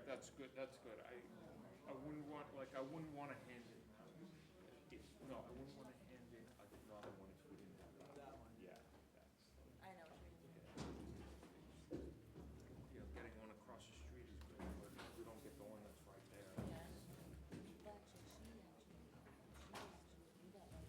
that's good, that's good. I wouldn't want, like, I wouldn't wanna hand it, no, I wouldn't wanna hand in another one if we didn't have that. Yeah, that's, I know what you mean. you know, getting one across the street is good, but if we don't get the one that's right there. Yeah. But actually, she knew that one.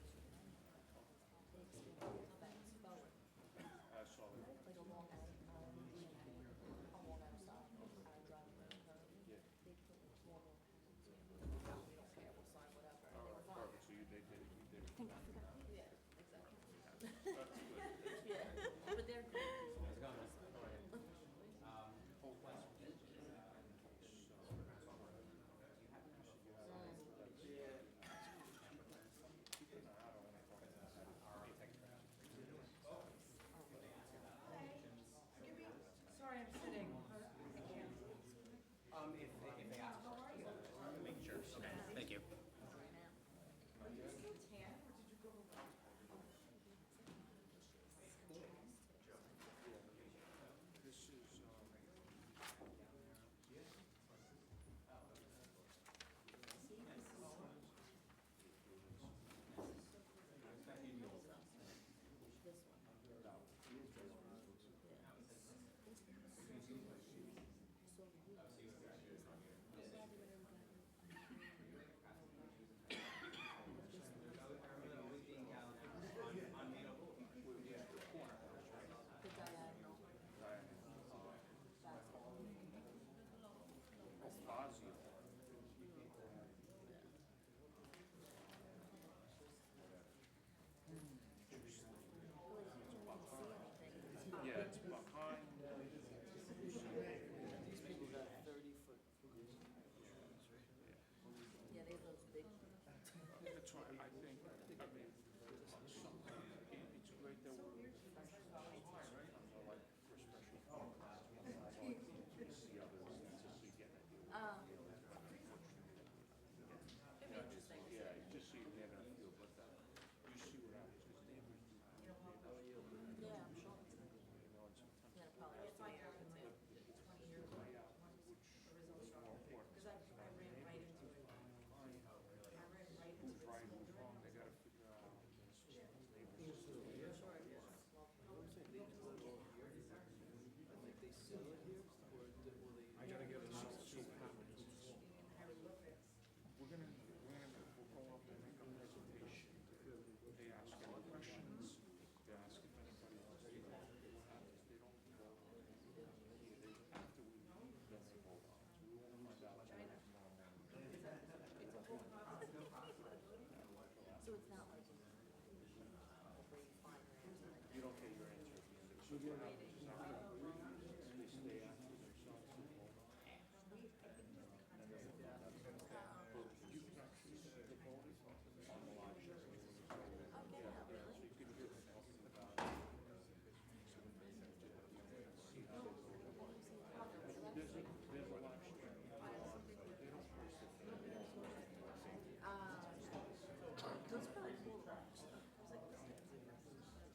They experienced backs forward, I saw that. like a long out, a long outside, I drive around her. Yeah. They put more than, we don't care, we'll sign whatever. All right, perfect, so you, they did it, you did it. Yeah, exactly. That's good. Yeah, but they're good. How's it going? Sorry, I'm sitting. If they ask. Make sure. Okay, thank you. Right now. Are you still tan or did you go? This is, This one. The diagonal. That's all. Fazio. Yeah, it's behind. These people got 30-foot flues. Yeah, they have those big. That's why I think, I mean, it's great that we're, right, like, for special to see others, to see, get an idea. It'd be interesting. Yeah, you just see, they're gonna feel, but you see what happens, because neighbors do. Yeah, I'm sure. You know, and sometimes Yeah, probably just like too. 20 years ago. Because I ran right into it. I ran right into who's it. right, who's wrong, they gotta figure out. Neighbors. Sure, yeah. I'm saying they do it all here. I think they sell it here, or will they? I gotta get a We'll go up and make a presentation. They ask any questions, they ask if anybody else, what happens, they don't vote. After we leave, then they vote on it. We won't find out tomorrow morning. So it's not like over 5 grams and like You don't get your answer at the end of the so what happens is after they stay after themselves and vote on it. And then you can actually see the voters on the live show. Yeah, so you can hear them talking about it. There's a live stream. They don't post it. those probably cool.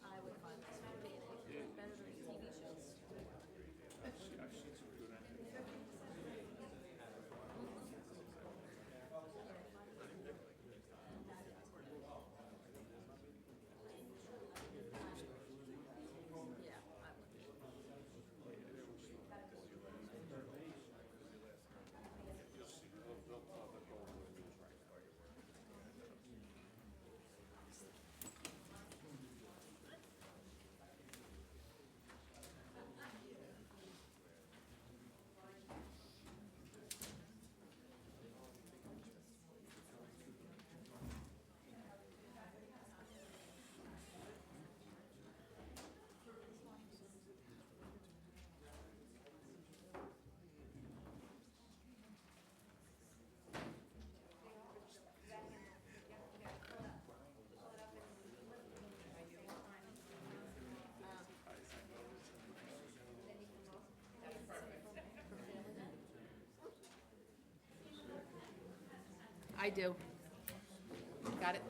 I would find this fascinating. Better than TV shows. I've seen some good acting. Yeah, I would. You'll see, they'll go over the news right now. I do. Got it?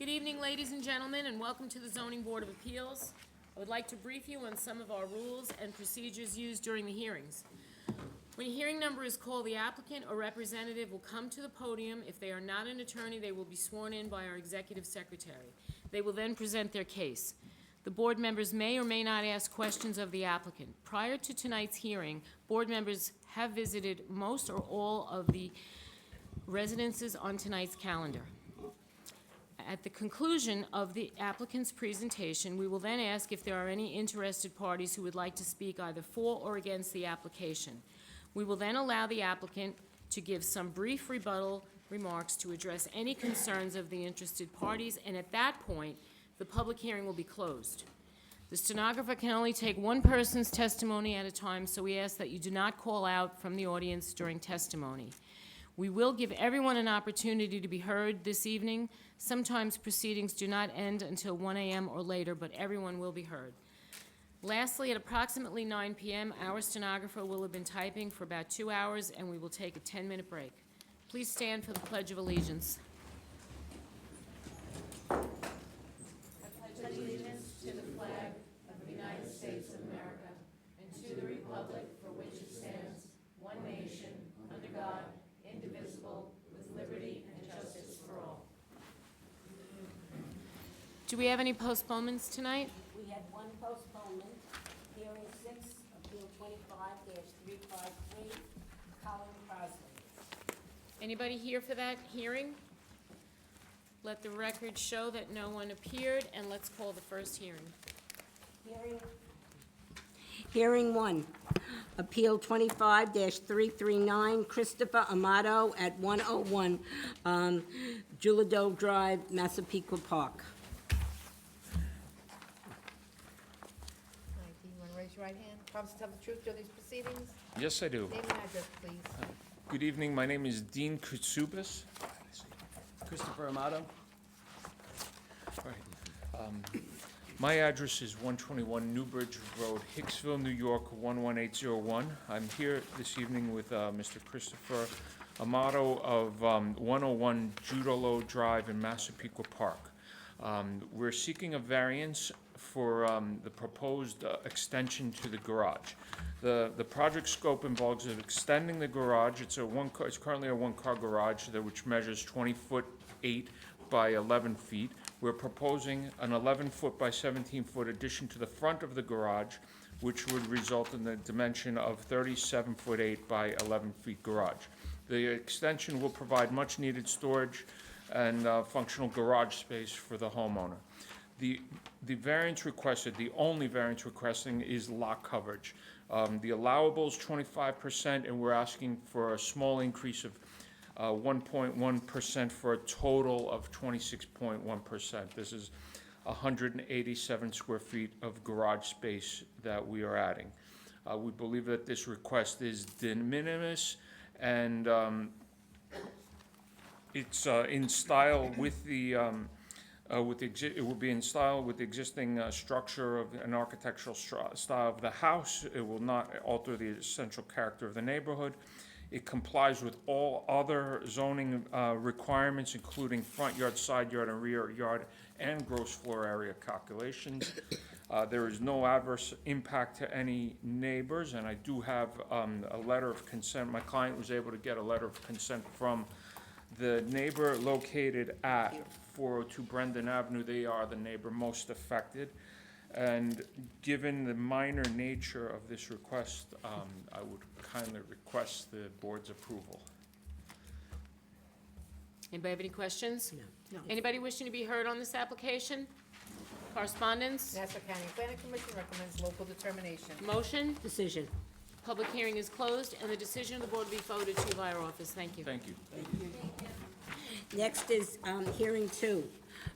Good evening, ladies and gentlemen, and welcome to the Zoning Board of Appeals. I would like to brief you on some of our rules and procedures used during the hearings. When a hearing number is called, the applicant or representative will come to the podium. If they are not an attorney, they will be sworn in by our executive secretary. They will then present their case. The board members may or may not ask questions of the applicant. Prior to tonight's hearing, board members have visited most or all of the residences on tonight's calendar. At the conclusion of the applicant's presentation, we will then ask if there are any interested parties who would like to speak either for or against the application. We will then allow the applicant to give some brief rebuttal remarks to address any concerns of the interested parties, and at that point, the public hearing will be closed. The stenographer can only take one person's testimony at a time, so we ask that you do not call out from the audience during testimony. We will give everyone an opportunity to be heard this evening. Sometimes proceedings do not end until 1 a.m. or later, but everyone will be heard. Lastly, at approximately 9 p.m., our stenographer will have been typing for about 2 hours, and we will take a 10-minute break. Please stand for the Pledge of Allegiance. I pledge allegiance to the flag of the United States of America and to the republic for which it stands, one nation, under God, indivisible, with liberty and justice for all. Do we have any postponements tonight? We had one postponement, hearing 6, appeal 25-353, Colin Crosby. Anybody here for that hearing? Let the record show that no one appeared, and let's call the first hearing. Hearing 1, appeal 25-339, Christopher Amato at 101 Julado Drive, Massapequa Park. All right, do you want to raise your right hand? Promise to tell the truth during these proceedings? Yes, I do. Name and address, please. Good evening. My name is Dean Kutsubis. Christopher Amato. All right. My address is 121 Newbridge Road, Hicksville, New York, 11801. I'm here this evening with Mr. Christopher Amato of 101 Julado Drive in Massapequa Park. We're seeking a variance for the proposed extension to the garage. The project scope involves extending the garage. It's currently a one-car garage which measures 20-foot-8 by 11 feet. We're proposing an 11-foot by 17-foot addition to the front of the garage, which would result in the dimension of 37-foot-8 by 11 feet garage. The extension will provide much-needed storage and functional garage space for the homeowner. The variance requested, the only variance requesting, is lot coverage. The allowable is 25%, and we're asking for a small increase of 1.1% for a total of 26.1%. This is 187 square feet of garage space that we are adding. We believe that this request is de minimis, and it's in style with the it will be in style with the existing structure of an architectural style of the house. It will not alter the essential character of the neighborhood. It complies with all other zoning requirements, including front yard, side yard, and rear yard, and gross floor area calculations. There is no adverse impact to any neighbors, and I do have a letter of consent. My client was able to get a letter of consent from the neighbor located at 402 Brendan Avenue. They are the neighbor most affected. And given the minor nature of this request, I would kindly request the board's approval. Anybody have any questions? No. Anybody wishing to be heard on this application? Correspondence? Nassau County Planning Commission recommends local determination. Motion? Decision. Public hearing is closed, and the decision of the board will be forwarded to you via our office. Thank you. Thank you. Next is hearing 2,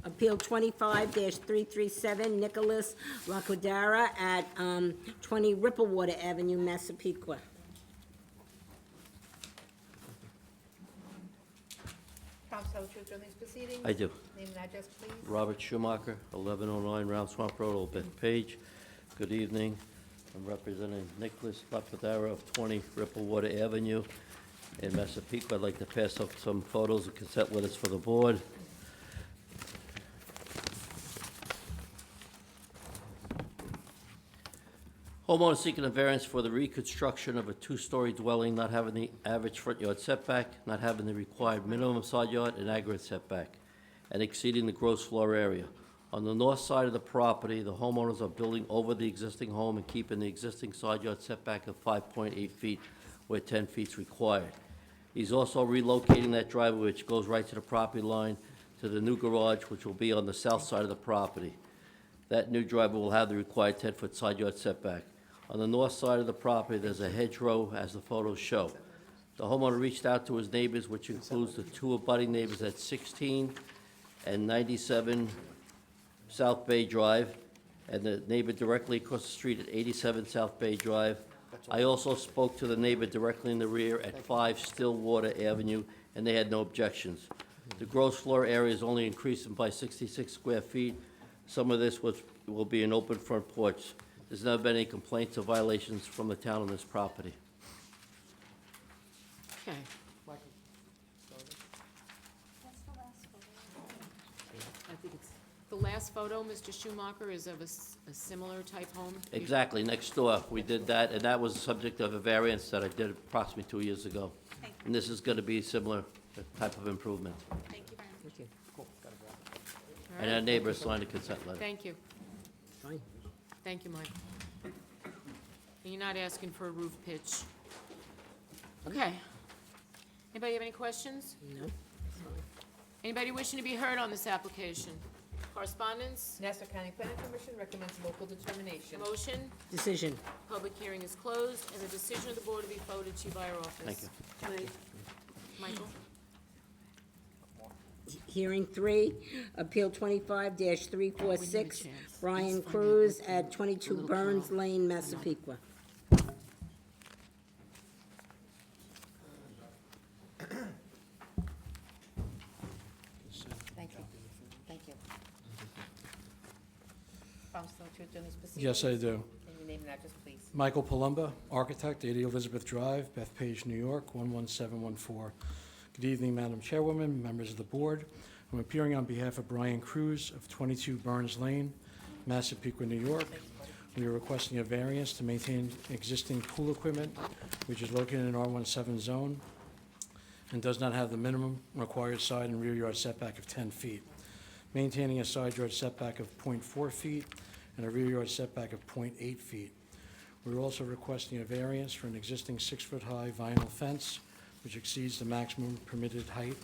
appeal 25-337, Nicholas Lacodara at 20 Ripplewater Avenue, Massapequa. Promise to tell the truth during these proceedings? I do. Name and address, please. Robert Schumacher, 1109 Round Swamp Road, Old Bethpage. Good evening. I'm representing Nicholas Lapadara of 20 Ripplewater Avenue in Massapequa. I'd like to pass up some photos and consent letters for the board. Homeowner seeking a variance for the reconstruction of a two-story dwelling not having the average front yard setback, not having the required minimum side yard and aggregate setback, and exceeding the gross floor area. On the north side of the property, the homeowners are building over the existing home and keeping the existing side yard setback of 5.8 feet, where 10 feet is required. He's also relocating that driveway, which goes right to the property line, to the new garage, which will be on the south side of the property. That new driveway will have the required 10-foot side yard setback. On the north side of the property, there's a hedgerow, as the photos show. The homeowner reached out to his neighbors, which includes the two abutting neighbors at 16 and 97 South Bay Drive, and the neighbor directly across the street at 87 South Bay Drive. I also spoke to the neighbor directly in the rear at 5 Stillwater Avenue, and they had no objections. The gross floor area is only increasing by 66 square feet. Some of this will be an open front porch. There's never been any complaints or violations from the town on this property. Okay. That's the last photo. I think it's, the last photo, Mr. Schumacher, is of a similar type home? Exactly, next door. We did that, and that was the subject of a variance that I did approximately 2 years ago. Thank you. And this is going to be a similar type of improvement. Thank you very much. Thank you. All And right. our neighbor signed a consent letter. Thank you. Fine. Thank you, Mike. And you're not asking for a roof pitch? Okay. Anybody have any questions? No? Anybody wishing to be heard on this application? Correspondence? Nassau County Planning Commission recommends local determination. Motion? Decision. Public hearing is closed, and the decision of the board will be forwarded to you by our office. Thank you. Michael? Hearing 3, Appeal 25-346, chance. Brian Cruz at 22 Burns Lane, Massapequa. Thank you. Thank you. Promise to introduce this proceedings. Yes, I do. And your name and address, please. Michael Palumba, architect, 80 Elizabeth Drive, Bethpage, New York, 11714. Good evening, Madam Chairwoman, members of the board. I'm appearing on behalf of Brian Cruz of 22 Burns Lane, Massapequa, New York. We are requesting a variance to maintain existing pool equipment, which is located in an R17 zone and does not have the minimum required side and rear yard setback of 10 feet, maintaining a side yard setback of 0.4 feet and a rear yard setback of 0.8 feet. We're also requesting a variance for an existing 6-foot-high vinyl fence, which exceeds the maximum permitted height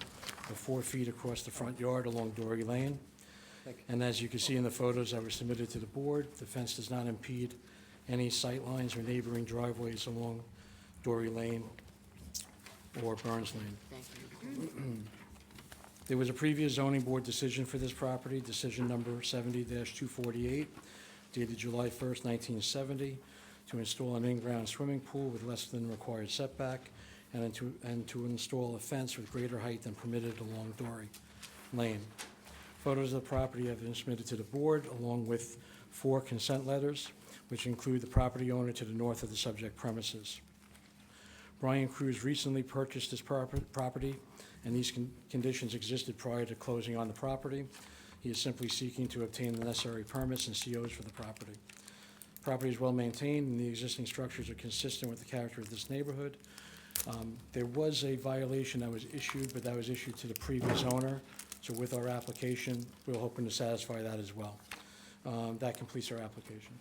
of 4 feet across the front yard along Dory Lane. And as you can see in the photos that were submitted to the board, the fence does not impede any sight lines or neighboring driveways along Dory Lane or Burns Lane. Thank you. There was a previous zoning board decision for this property, decision number 70-248, dated July 1st, 1970, to install an in-ground swimming pool with less than required setback and to install a fence with greater height than permitted along Dory Lane. Photos of the property have been submitted to the board, along with 4 consent letters, which include the property owner to the north of the subject premises. Brian Cruz recently purchased this property, and these conditions existed prior to closing on the property. He is simply seeking to obtain the necessary permits and COs for the property. Property is well maintained, and the existing structures are consistent with the character of this neighborhood. There was a violation that was issued, but that was issued to the previous owner. So with our application, we're hoping to satisfy that as well. That completes our application.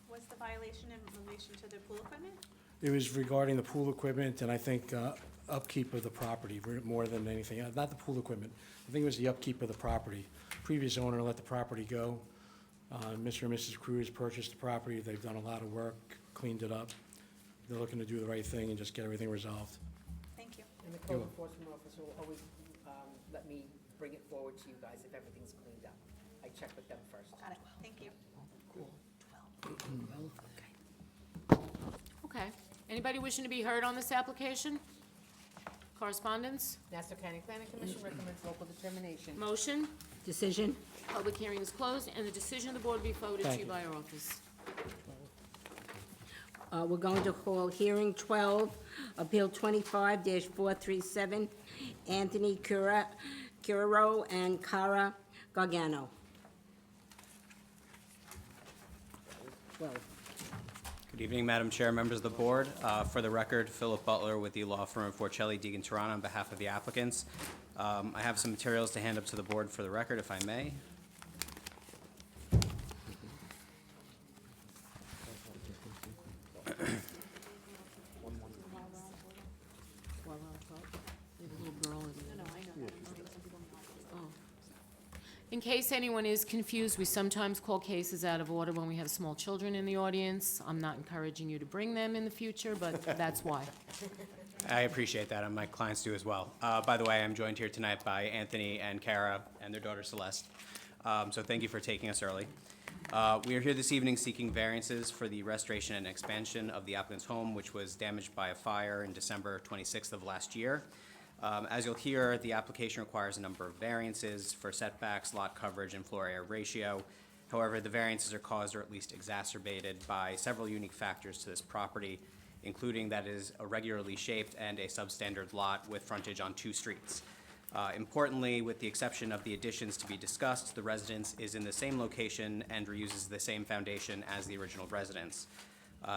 What's the violation in relation to the pool equipment? It was regarding the pool equipment, and I think upkeep of the property more than anything. Not the pool equipment. I think it was the upkeep of the property. Previous owner let the property go. Mr. and Mrs. Cruz purchased the property. They've done a lot of work, cleaned it up. They're looking to do the right thing and just get everything resolved. Thank you. And the code enforcement officer will always let me bring it forward to you guys if everything's cleaned up. I check with them first. Got it. Thank you. Okay. Anybody wishing to be heard on this application? Correspondence? Nassau County Planning Commission recommends local determination. Motion? Decision. Public hearing is closed, and the decision of the board will be forwarded to Thank you you. by our office. We're going to call hearing 12, Appeal 25-437, Anthony Curaro and Cara Gargano. 12. Good evening, Madam Chair, members of the board. For the record, Philip Butler with the law firm of Forcelli, Deegan, Toronto on behalf of the applicants. I have some materials to hand up to the board for the record, if I may. In case anyone is confused, we sometimes call cases out of order when we have small children in the audience. I'm not encouraging you to bring them in the future, but that's why. I appreciate that, and my clients do as well. By the way, I'm joined here tonight by Anthony and Kara and their daughter Celeste. So thank you for taking us early. We are here this evening seeking variances for the restoration and expansion of the applicant's home, which was damaged by a fire in December 26th of last year. As you'll hear, the application requires a number of variances for setbacks, lot coverage, and floor area ratio. However, the variances are caused or at least exacerbated by several unique factors to this property, including that it is irregularly shaped and a substandard lot with frontage on 2 streets. Importantly, with the exception of the additions to be discussed, the residence is in the same location and reuses the same foundation as the original residence.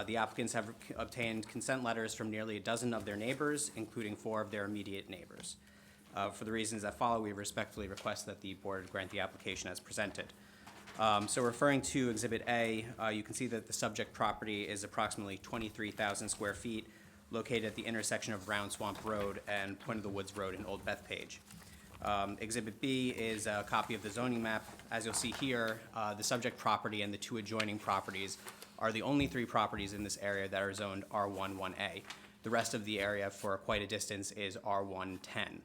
The applicants have obtained consent letters from nearly a dozen of their neighbors, including 4 of their immediate neighbors. For the reasons that follow, we respectfully request that the board grant the application as presented. So referring to Exhibit A, you can see that the subject property is approximately 23,000 square feet, located at the intersection of Round Swamp Road and Point of the Woods Road in Old Bethpage. Exhibit B is a copy of the zoning map. As you'll see here, the subject property and the 2 adjoining properties are the only 3 properties in this area that are zoned R1 1A. The rest of the area for quite a distance is R1 10.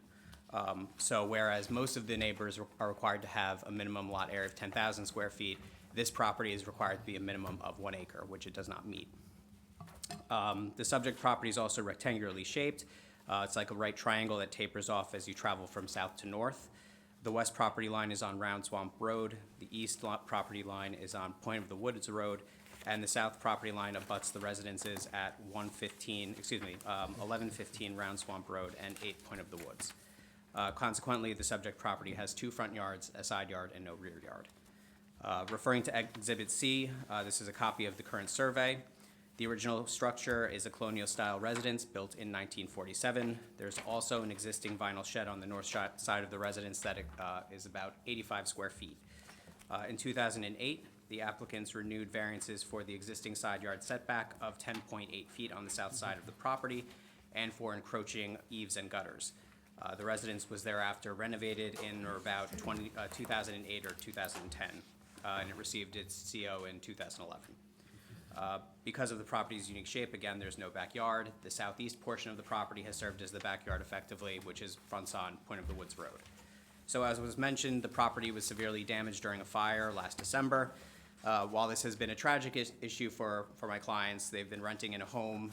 So whereas most of the neighbors are required to have a minimum lot area of 10,000 square feet, this property is required to be a minimum of 1 acre, which it does not meet. The subject property is also rectangularly shaped. It's like a right triangle that tapers off as you travel from south to north. The west property line is on Round Swamp Road. The east property line is on Point of the Woods Road. And the south property line abuts the residences at 1115 Round Swamp Road and 8 Point of the Woods. Consequently, the subject property has 2 front yards, a side yard, and no rear yard. Referring to Exhibit C, this is a copy of the current survey. The original structure is a colonial-style residence built in 1947. There's also an existing vinyl shed on the north side of the residence that is about 85 square feet. In 2008, the applicants renewed variances for the existing side yard setback of 10.8 feet on the south side of the property and for encroaching eaves and gutters. The residence was thereafter renovated in or about 2008 or 2010, and it received its CO in 2011. Because of the property's unique shape, again, there's no backyard. The southeast portion of the property has served as the backyard effectively, which is fronts on Point of the Woods Road. So as was mentioned, the property was severely damaged during a fire last December. While this has been a tragic issue for my clients, they've been renting in a home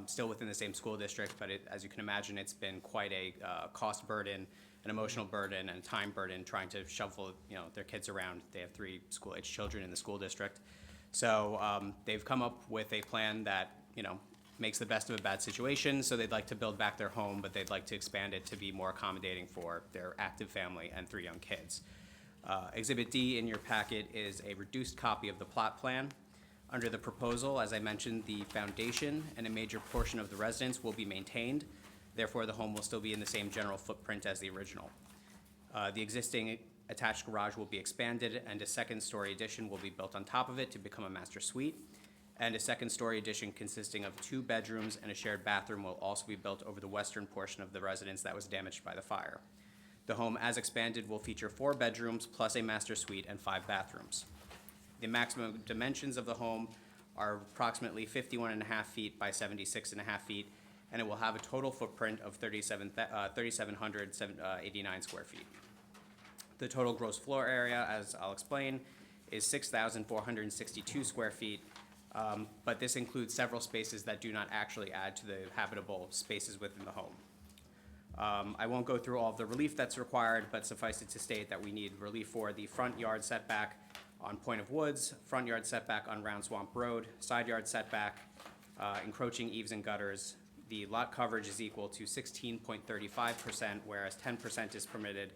still within the same school district, but as you can imagine, it's been quite a cost burden, an emotional burden, and a time burden trying to shuffle their kids around. They have 3 school-age children in the school district. So they've come up with a plan that makes the best of a bad situation. So they'd like to build back their home, but they'd like to expand it to be more accommodating for their active family and 3 young kids. Exhibit D in your packet is a reduced copy of the plot plan. Under the proposal, as I mentioned, the foundation and a major portion of the residence will be maintained. Therefore, the home will still be in the same general footprint as the original. The existing attached garage will be expanded, and a 2nd-story addition will be built on top of it to become a master suite. And a 2nd-story addition consisting of 2 bedrooms and a shared bathroom will also be built over the western portion of the residence that was damaged by the fire. The home, as expanded, will feature 4 bedrooms plus a master suite and 5 bathrooms. The maximum dimensions of the home are approximately 51.5 feet by 76.5 feet, and it will have a total footprint of 3,789 square feet. The total gross floor area, as I'll explain, is 6,462 square feet, but this includes several spaces that do not actually add to the habitable spaces within the home. I won't go through all of the relief that's required, but suffice it to state that we need relief for the front yard setback on Point of Woods, front yard setback on Round Swamp Road, side yard setback, encroaching eaves and gutters. The lot coverage is equal to 16.35%, whereas 10% is permitted,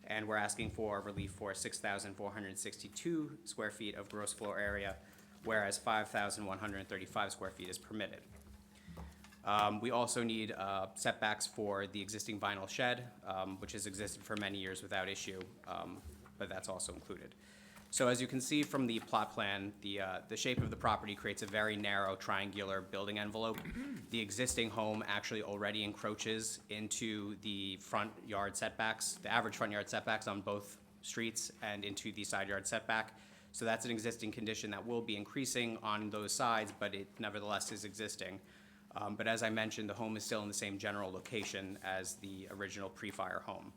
and we're asking for relief for 6,462 square feet of gross floor area, whereas 5,135 square feet is permitted. We also need setbacks for the existing vinyl shed, which has existed for many years without issue, but that's also included. So as you can see from the plot plan, the shape of the property creates a very narrow triangular building envelope. The existing home actually already encroaches into the front yard setbacks, the average front yard setbacks on both streets and into the side yard setback. So that's an existing condition that will be increasing on those sides, but it nevertheless is existing. But as I mentioned, the home is still in the same general location as the original pre-fire home.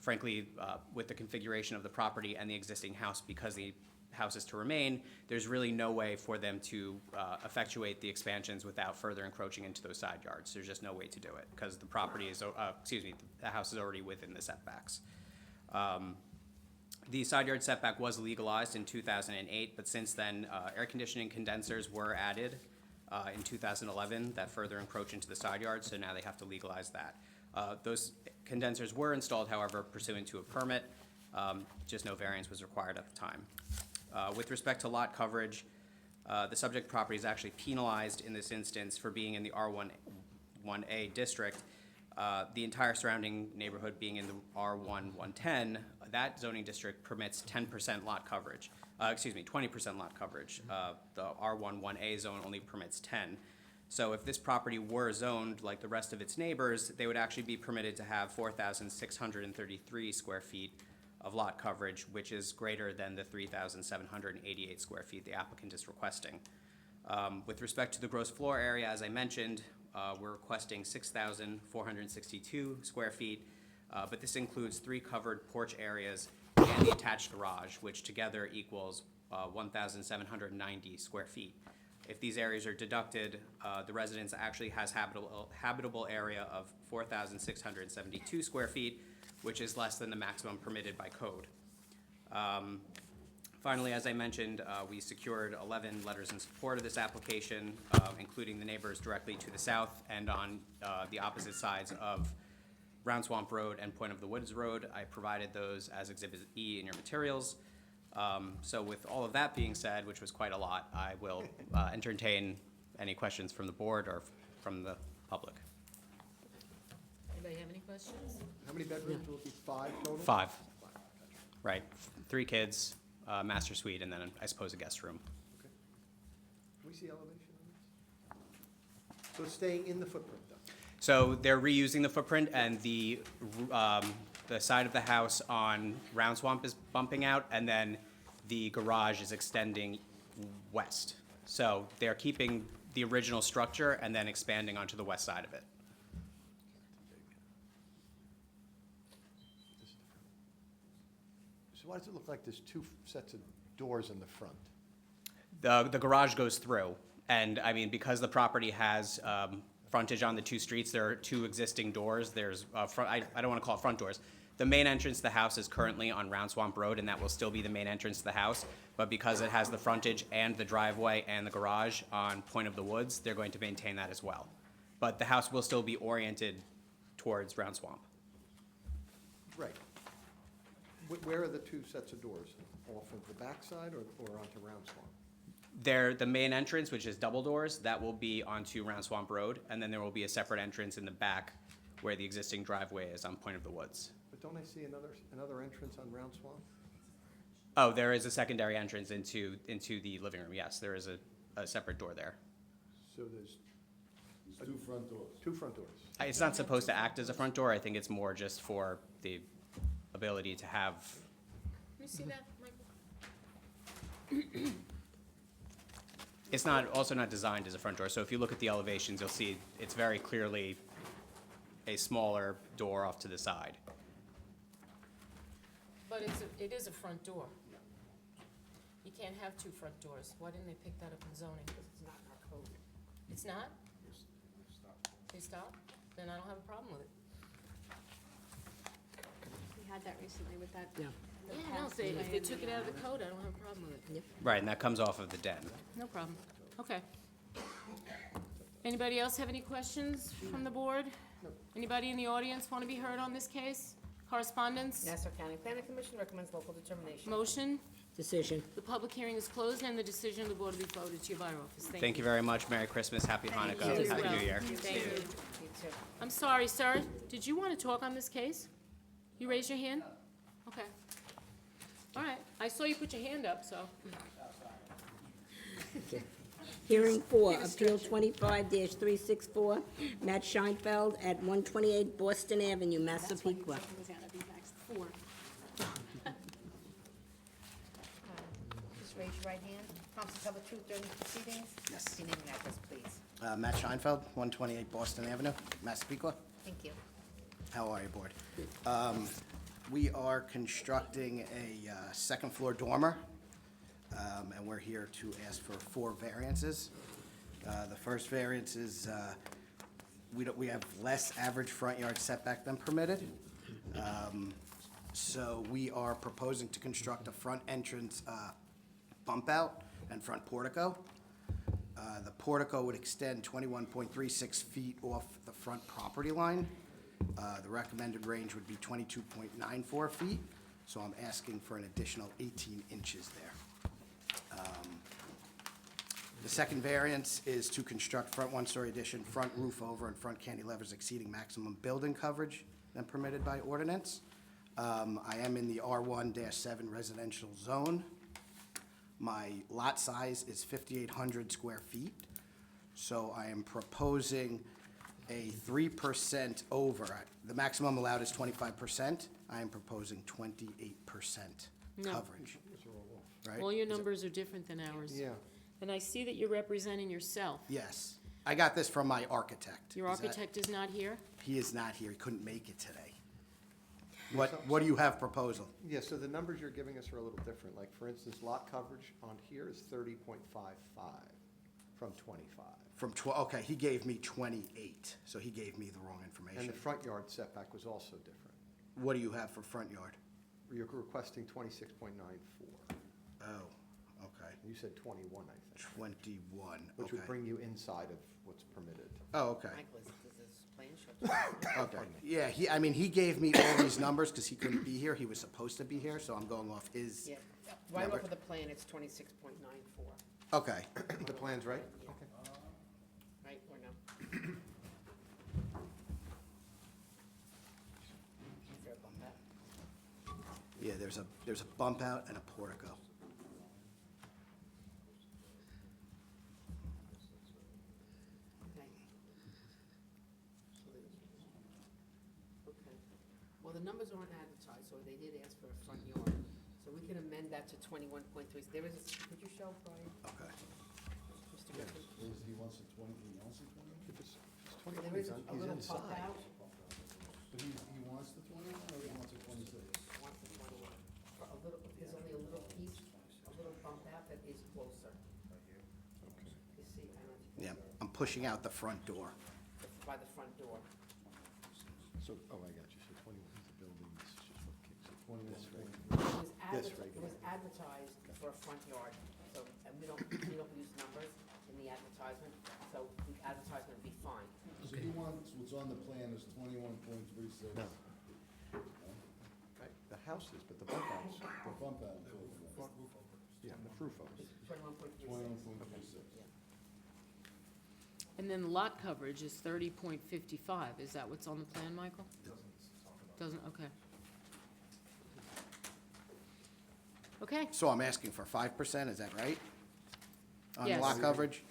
Frankly, with the configuration of the property and the existing house, because the house is to remain, there's really no way for them to effectuate the expansions without further encroaching into those side yards. There's just no way to do it, because the property is, the house is already within the setbacks. The side yard setback was legalized in 2008, but since then, air conditioning condensers were added in 2011 that further encroach into the side yard, so now they have to legalize that. Those condensers were installed, however, pursuant to a permit. Just no variance was required at the time. With respect to lot coverage, the subject property is actually penalized in this instance for being in the R1A district. The entire surrounding neighborhood being in the R1-110, that zoning district permits 10% lot coverage. 20% lot coverage. The R1-1A zone only permits 10. So if this property were zoned like the rest of its neighbors, they would actually be permitted to have 4,633 square feet of lot coverage, which is greater than the 3,788 square feet the applicant is requesting. With respect to the gross floor area, as I mentioned, we're requesting 6,462 square feet, but this includes 3 covered porch areas and the attached garage, which together equals 1,790 square feet. If these areas are deducted, the residence actually has habitable area of 4,672 square feet, which is less than the maximum permitted by code. Finally, as I mentioned, we secured 11 letters in support of this application, including the neighbors directly to the south and on the opposite sides of Round Swamp Road and Point of the Woods Road. I provided those as Exhibit E in your materials. So with all of that being said, which was quite a lot, I will entertain any questions from the board or from the public. Anybody have any questions? How many bedrooms will it be, 5 total? 5, Gotcha. right, 3 kids, master suite, and then I suppose a guest room. Okay. Can we see elevation on this? So it's staying in the footprint, though? So they're reusing the footprint, and the side of the house on Round Swamp is bumping out, and then the garage is extending west. So they're keeping the original structure and then expanding onto the west side of it. So why does it look like there's 2 sets of doors in the front? The garage goes through, and I mean, because the property has frontage on the 2 streets, there are 2 existing doors. There's, I don't want to call it front doors. The main entrance to the house is currently on Round Swamp Road, and that will still be the main entrance to the house. But because it has the frontage and the driveway and the garage on Point of the Woods, they're going to maintain that as well. But the house will still be oriented towards Round Swamp. Right. Where are the 2 sets of doors? Off of the backside or onto Round Swamp? The main entrance, which is double doors, that will be onto Round Swamp Road, and then there will be a separate entrance in the back where the existing driveway is on Point of the Woods. But don't I see another entrance on Round Swamp? Oh, there is a secondary entrance into the living room, yes, there is a separate door there. So there's 2 front doors. 2 front doors. It's not supposed to act as a front door, I think it's more just for the ability to have, Can you see that, Michael? it's also not designed as a front door, so if you look at the elevations, you'll see it's very clearly a smaller door off to the side. But it is a front door. You can't have 2 front doors. Why didn't they pick that up in zoning? Because it's not in our code. It's not? They stopped? Then I don't have a problem with it. We had that recently with that. Yeah. the Yeah, no, past if they plan. took it out of the code, I don't have a problem with it. Right, and that comes off of the den. No problem. Okay. Anybody else have any questions from the board? Anybody in the audience want to be heard on this case? Correspondence? Nassau County Planning Commission recommends local determination. Motion? Decision. The public hearing is closed, and the decision of the board will be forwarded to your buyer office. Thank you very much. Merry Christmas, Happy Hanukkah, You as Happy well. New Year. Thank you. You too. I'm sorry, sir. Did you want to talk on this case? You raised your hand? Okay. All right. I saw you put your hand up, so. Hearing 4, Appeal 25-364, Matt Scheinfeld at 128 Boston Avenue, Massapequa. Just raise your right hand. Promise to tell the truth during the proceedings? Yes. Your name and address, please. Matt Scheinfeld, 128 Boston Avenue, Massapequa. Thank you. How are you, Board? We are constructing a second-floor dormer, and we're here to ask for 4 variances. The first variance is, we have less average front yard setback than permitted. So we are proposing to construct a front entrance bump out and front portico. The portico would extend 21.36 feet off the front property line. The recommended range would be 22.94 feet, so I'm asking for an additional 18 inches there. The second variance is to construct front one-story addition, front roof over, and front cantilevers exceeding maximum building coverage than permitted by ordinance. I am in the R1-7 residential zone. My lot size is 5,800 square feet, so I am proposing a 3% over. The maximum allowed is 25%. I am proposing 28% No. coverage. Right? All your numbers are different than ours. Yeah. And I see that you're representing yourself. Yes. I got this from my architect. Your Is that- architect is not here? He is not here. He couldn't make it today. What do you have proposal? Yeah, so the numbers you're giving us are a little different. Like, for instance, lot coverage on here is 30.55 from 25. From okay, he gave me 28, so he gave me the wrong information. And the front yard setback was also different. What do you have for front yard? You're requesting 26.94. Oh, okay. You said 21, I think, 21, which okay. would bring you inside of what's permitted. Oh, okay. Michael, does this plan show? Okay. Yeah, he gave me all these numbers because he couldn't be here. He was supposed to be here, so I'm going off his. Yeah, right Number. off of the plan, it's 26.94, Okay. The plan's right? Okay. right, or no? Is there a bump out? Yeah, there's a bump out and a portico. Okay. Okay. Well, the numbers aren't advertised, so they did ask for a front yard. So we can amend that to 21.3. There is, could you show, Brian, Okay. Mr. Griffin? He wants a 20, he wants a 20? If it's There 21, is he's a little inside. pop out. But he wants the 21 or he wants a 26? Wants the 21. A little, there's only a little piece, a little bump out that is closer. You see, I don't know if you Yeah, can see I'm pushing out the front door. it, by the front door. So, oh, I got you, so 21 is the building, this is just what kicks it. 21 This right. It was advertised for a front yard, so, and we don't use numbers in the advertisement, so the advertisement would be fine. So he wants, what's on the plan is 21.36. No. Right, the house is, but the bump outs, The bump out, yeah, the roof outs. 21.36. 21.36. And then the lot coverage is 30.55. Is that what's on the plan, Michael? Doesn't, okay. Okay, So I'm asking for 5%, is that right? On Yes. lot coverage?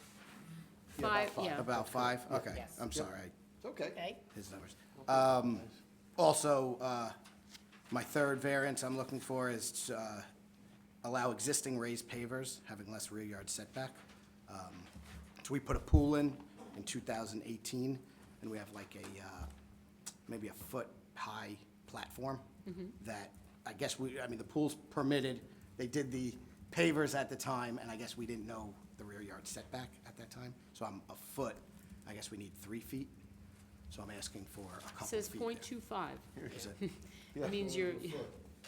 five, yeah. About 5? Okay, Yes. I'm sorry, It's okay. Okay? his numbers. Also, my third variance I'm looking for is to allow existing raised pavers having less rear yard setback. So we put a pool in 2018, and we have like maybe a foot-high platform that, I guess the pool's permitted. They did the pavers at the time, and I guess we didn't know the rear yard setback at that time. So I'm a foot, I guess we need 3 feet. So I'm asking for a couple It says feet there. .25. Is it? That means you're,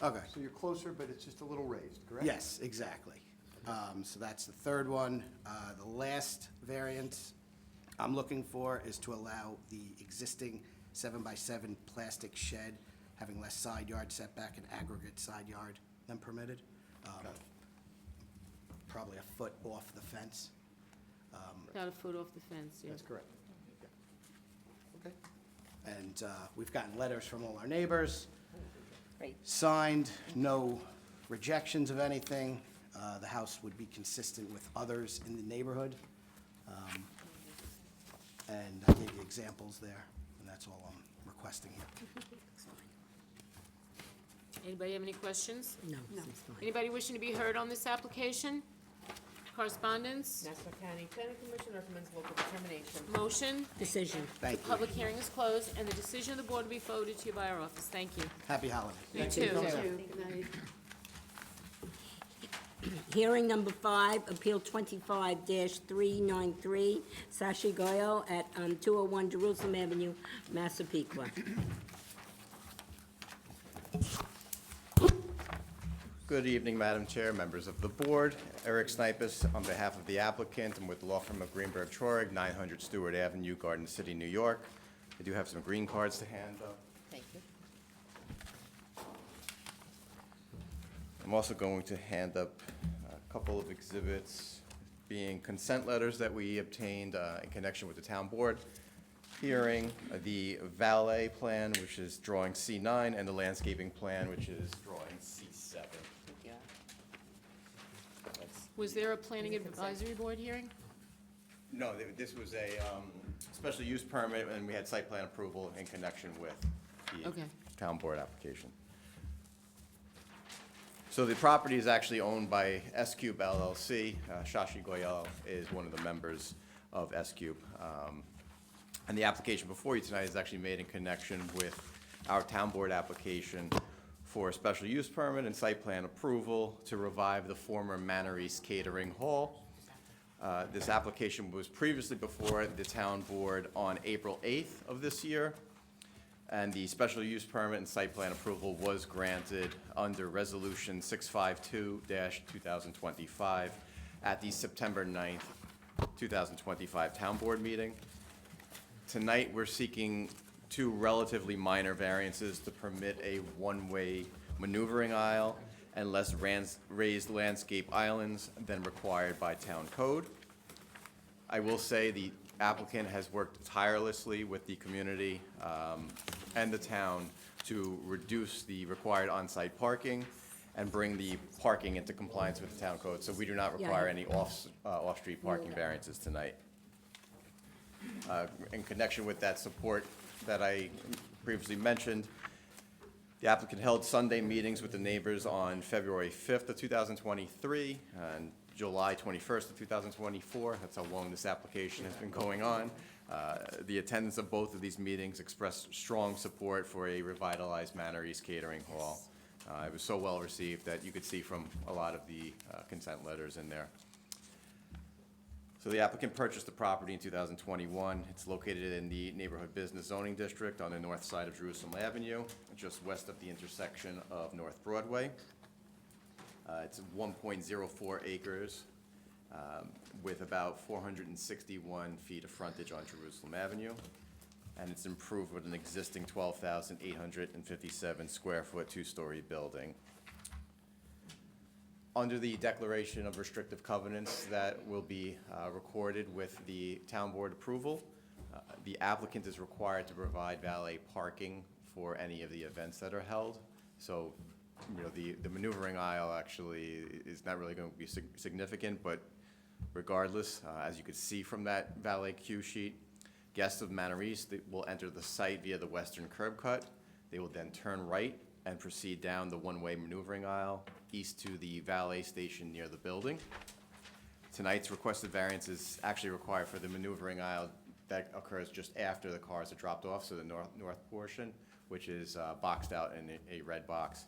Okay. So you're closer, but it's just a little raised, correct? Yes, exactly. So that's the third one. The last variance I'm looking for is to allow the existing 7x7 plastic shed having less side yard setback and aggregate side yard than permitted. probably a foot off the fence. About a foot off the fence, yeah. That's correct. Okay. And we've gotten letters from all our neighbors. Great. Signed, no rejections of anything. The house would be consistent with others in the neighborhood. And I gave you examples there, and that's all I'm requesting here. Anybody have any questions? No, seems fine. Anybody wishing to be heard on this application? Correspondence? Nassau County Planning Commission recommends local determination. Motion? Decision. Thank you. Public hearing is closed, and the decision of the board will be forwarded to you by our office. Thank you. Happy holidays. You too. Good night. Hearing number 5, Appeal 25-393, Sashi Goyo at 201 Jerusalem Avenue, Massapequa. Good evening, Madam Chair, members of the board. Eric Snipus on behalf of the applicant and with the law firm of Greenberg Traurig, 900 Stewart Avenue, Garden City, New York. I do have some green cards to hand up. Thank you. I'm also going to hand up a couple of exhibits, being consent letters that we obtained in connection with the town board hearing, the valet plan, which is drawing C9, and the landscaping plan, which is drawing C7. Was there a planning advisory board hearing? No, this was a special use permit, and we had site plan approval in connection with the Okay. town board application. So the property is actually owned by S-Cube LLC. Shashi Goyal is one of the members of S-Cube. And the application before you tonight is actually made in connection with our town board application for a special use permit and site plan approval to revive the former Manor East Catering Hall. This application was previously before the town board on April 8th of this year, and the special use permit and site plan approval was granted under Resolution 652-2025 at the September 9th, 2025 town board meeting. Tonight, we're seeking two relatively minor variances to permit a one-way maneuvering aisle and less raised landscape islands than required by town code. I will say the applicant has worked tirelessly with the community and the town to reduce the required on-site parking and bring the parking into compliance with the town code, so we do not require any off-street parking variances tonight. In connection with that support that I previously mentioned, the applicant held Sunday meetings with the neighbors on February 5th of 2023 and July 21st of 2024. That's how long this application has been going on. The attendance of both of these meetings expressed strong support for a revitalized Manor East Catering Hall. It was so well received that you could see from a lot of the consent letters in there. So the applicant purchased the property in 2021. It's located in the Neighborhood Business Zoning District on the north side of Jerusalem Avenue, just west of the intersection of North Broadway. It's 1.04 acres with about 461 feet of frontage on Jerusalem Avenue, and it's improved with an existing 12,857 square foot two-story building. Under the declaration of restrictive covenants that will be recorded with the town board approval, the applicant is required to provide valet parking for any of the events that are held. So, you know, the maneuvering aisle actually is not really going to be significant, but regardless, as you could see from that valet cue sheet, guests of Manor East will enter the site via the western curb cut. They will then turn right and proceed down the one-way maneuvering aisle east to the valet station near the building. Tonight's requested variance is actually required for the maneuvering aisle that occurs just after the cars are dropped off, so the north portion, which is boxed out in a red box.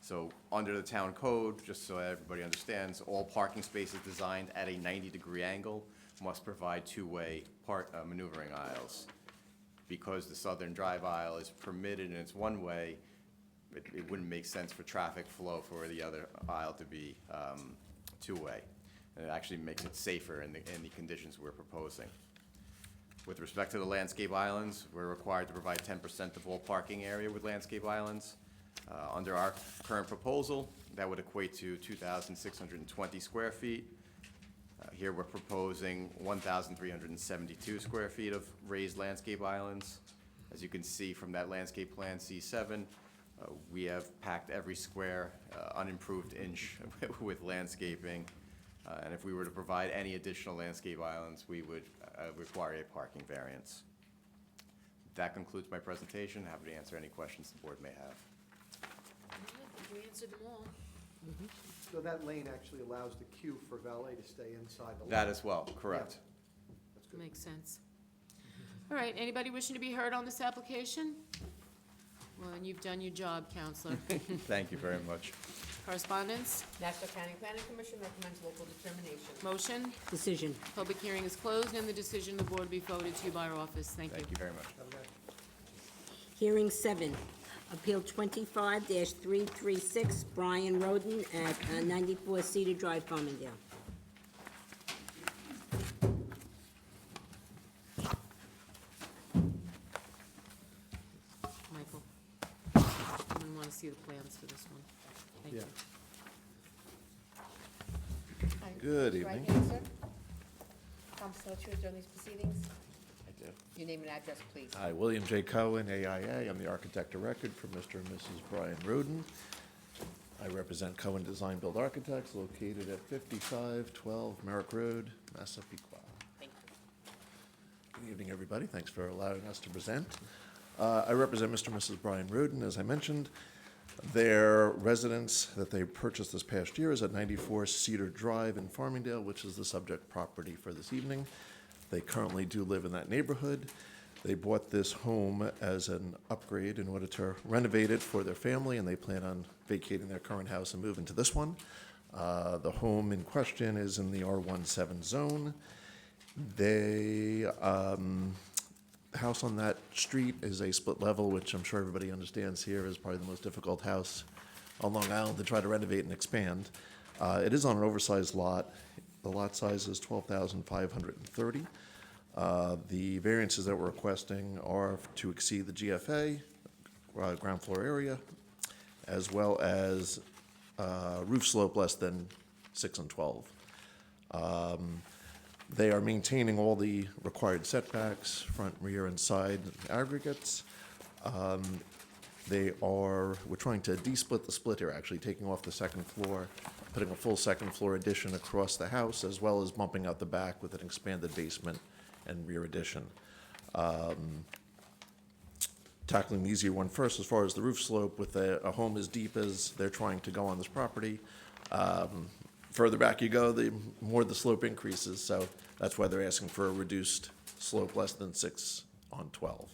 So under the town code, just so everybody understands, all parking spaces designed at a 90-degree angle must provide two-way maneuvering aisles. Because the southern drive aisle is permitted and it's one-way, it wouldn't make sense for traffic flow for the other aisle to be two-way. And it actually makes it safer in the conditions we're proposing. With respect to the landscape islands, we're required to provide 10% of all parking area with landscape islands. Under our current proposal, that would equate to 2,620 square feet, Here, we're proposing 1,372 square feet of raised landscape islands. As you can see from that landscape plan, C7, we have packed every square unimproved inch with landscaping. And if we were to provide any additional landscape islands, we would require a parking variance. That concludes my presentation. Happy to answer any questions the board may have. I think we answered them all. So that lane actually allows the queue for valet to stay inside the lane? That as well, correct. That's good. Makes sense. All right, anybody wishing to be heard on this application? Well, and you've done your job, Counselor. Thank you very much. Correspondence? National County Planning Commission recommends local determination. Motion? Decision. Public hearing is closed, and the decision of the board be forwarded to you by our office. Thank you. Thank you very much. Have a nice- Hearing 7, Appeal 25-336, Brian Roden at 94 Cedar Drive, Farmingdale. Michael. I'm gonna wanna see the plans for this one. Thank you. Good Right evening. hand, sir. Counsel during these proceedings. I do. Your name and address, please. Hi, William J. Cohen, AIA. I'm the architect of record for Mr. and Mrs. Brian Roden. I represent Cohen Design Build Architects located at 5512 Merrick Road, Massapequa. Thank you. Good evening, everybody. Thanks for allowing us to present. I represent Mr. and Mrs. Brian Roden, as I mentioned. Their residence that they purchased this past year is at 94 Cedar Drive in Farmingdale, which is the subject property for this evening. They currently do live in that neighborhood. They bought this home as an upgrade in order to renovate it for their family, and they plan on vacating their current house and moving to this one. The home in question is in the R17 zone. The house on that street is a split level, which I'm sure everybody understands here is probably the most difficult house on Long Island to try to renovate and expand. It is on an oversized lot. The lot size is 12,530. The variances that we're requesting are to exceed the GFA, ground floor area, as well as roof slope less than 6 and 12. They are maintaining all the required setbacks, front, rear, and side aggregates. We're trying to de-split the split here, actually, taking off the second floor, putting a full second floor addition across the house, as well as bumping out the back with an expanded basement and rear addition. Tackling the easier one first, as far as the roof slope, with a home as deep as they're trying to go on this property, further back you go, the more the slope increases, so that's why they're asking for a reduced slope less than 6 on 12.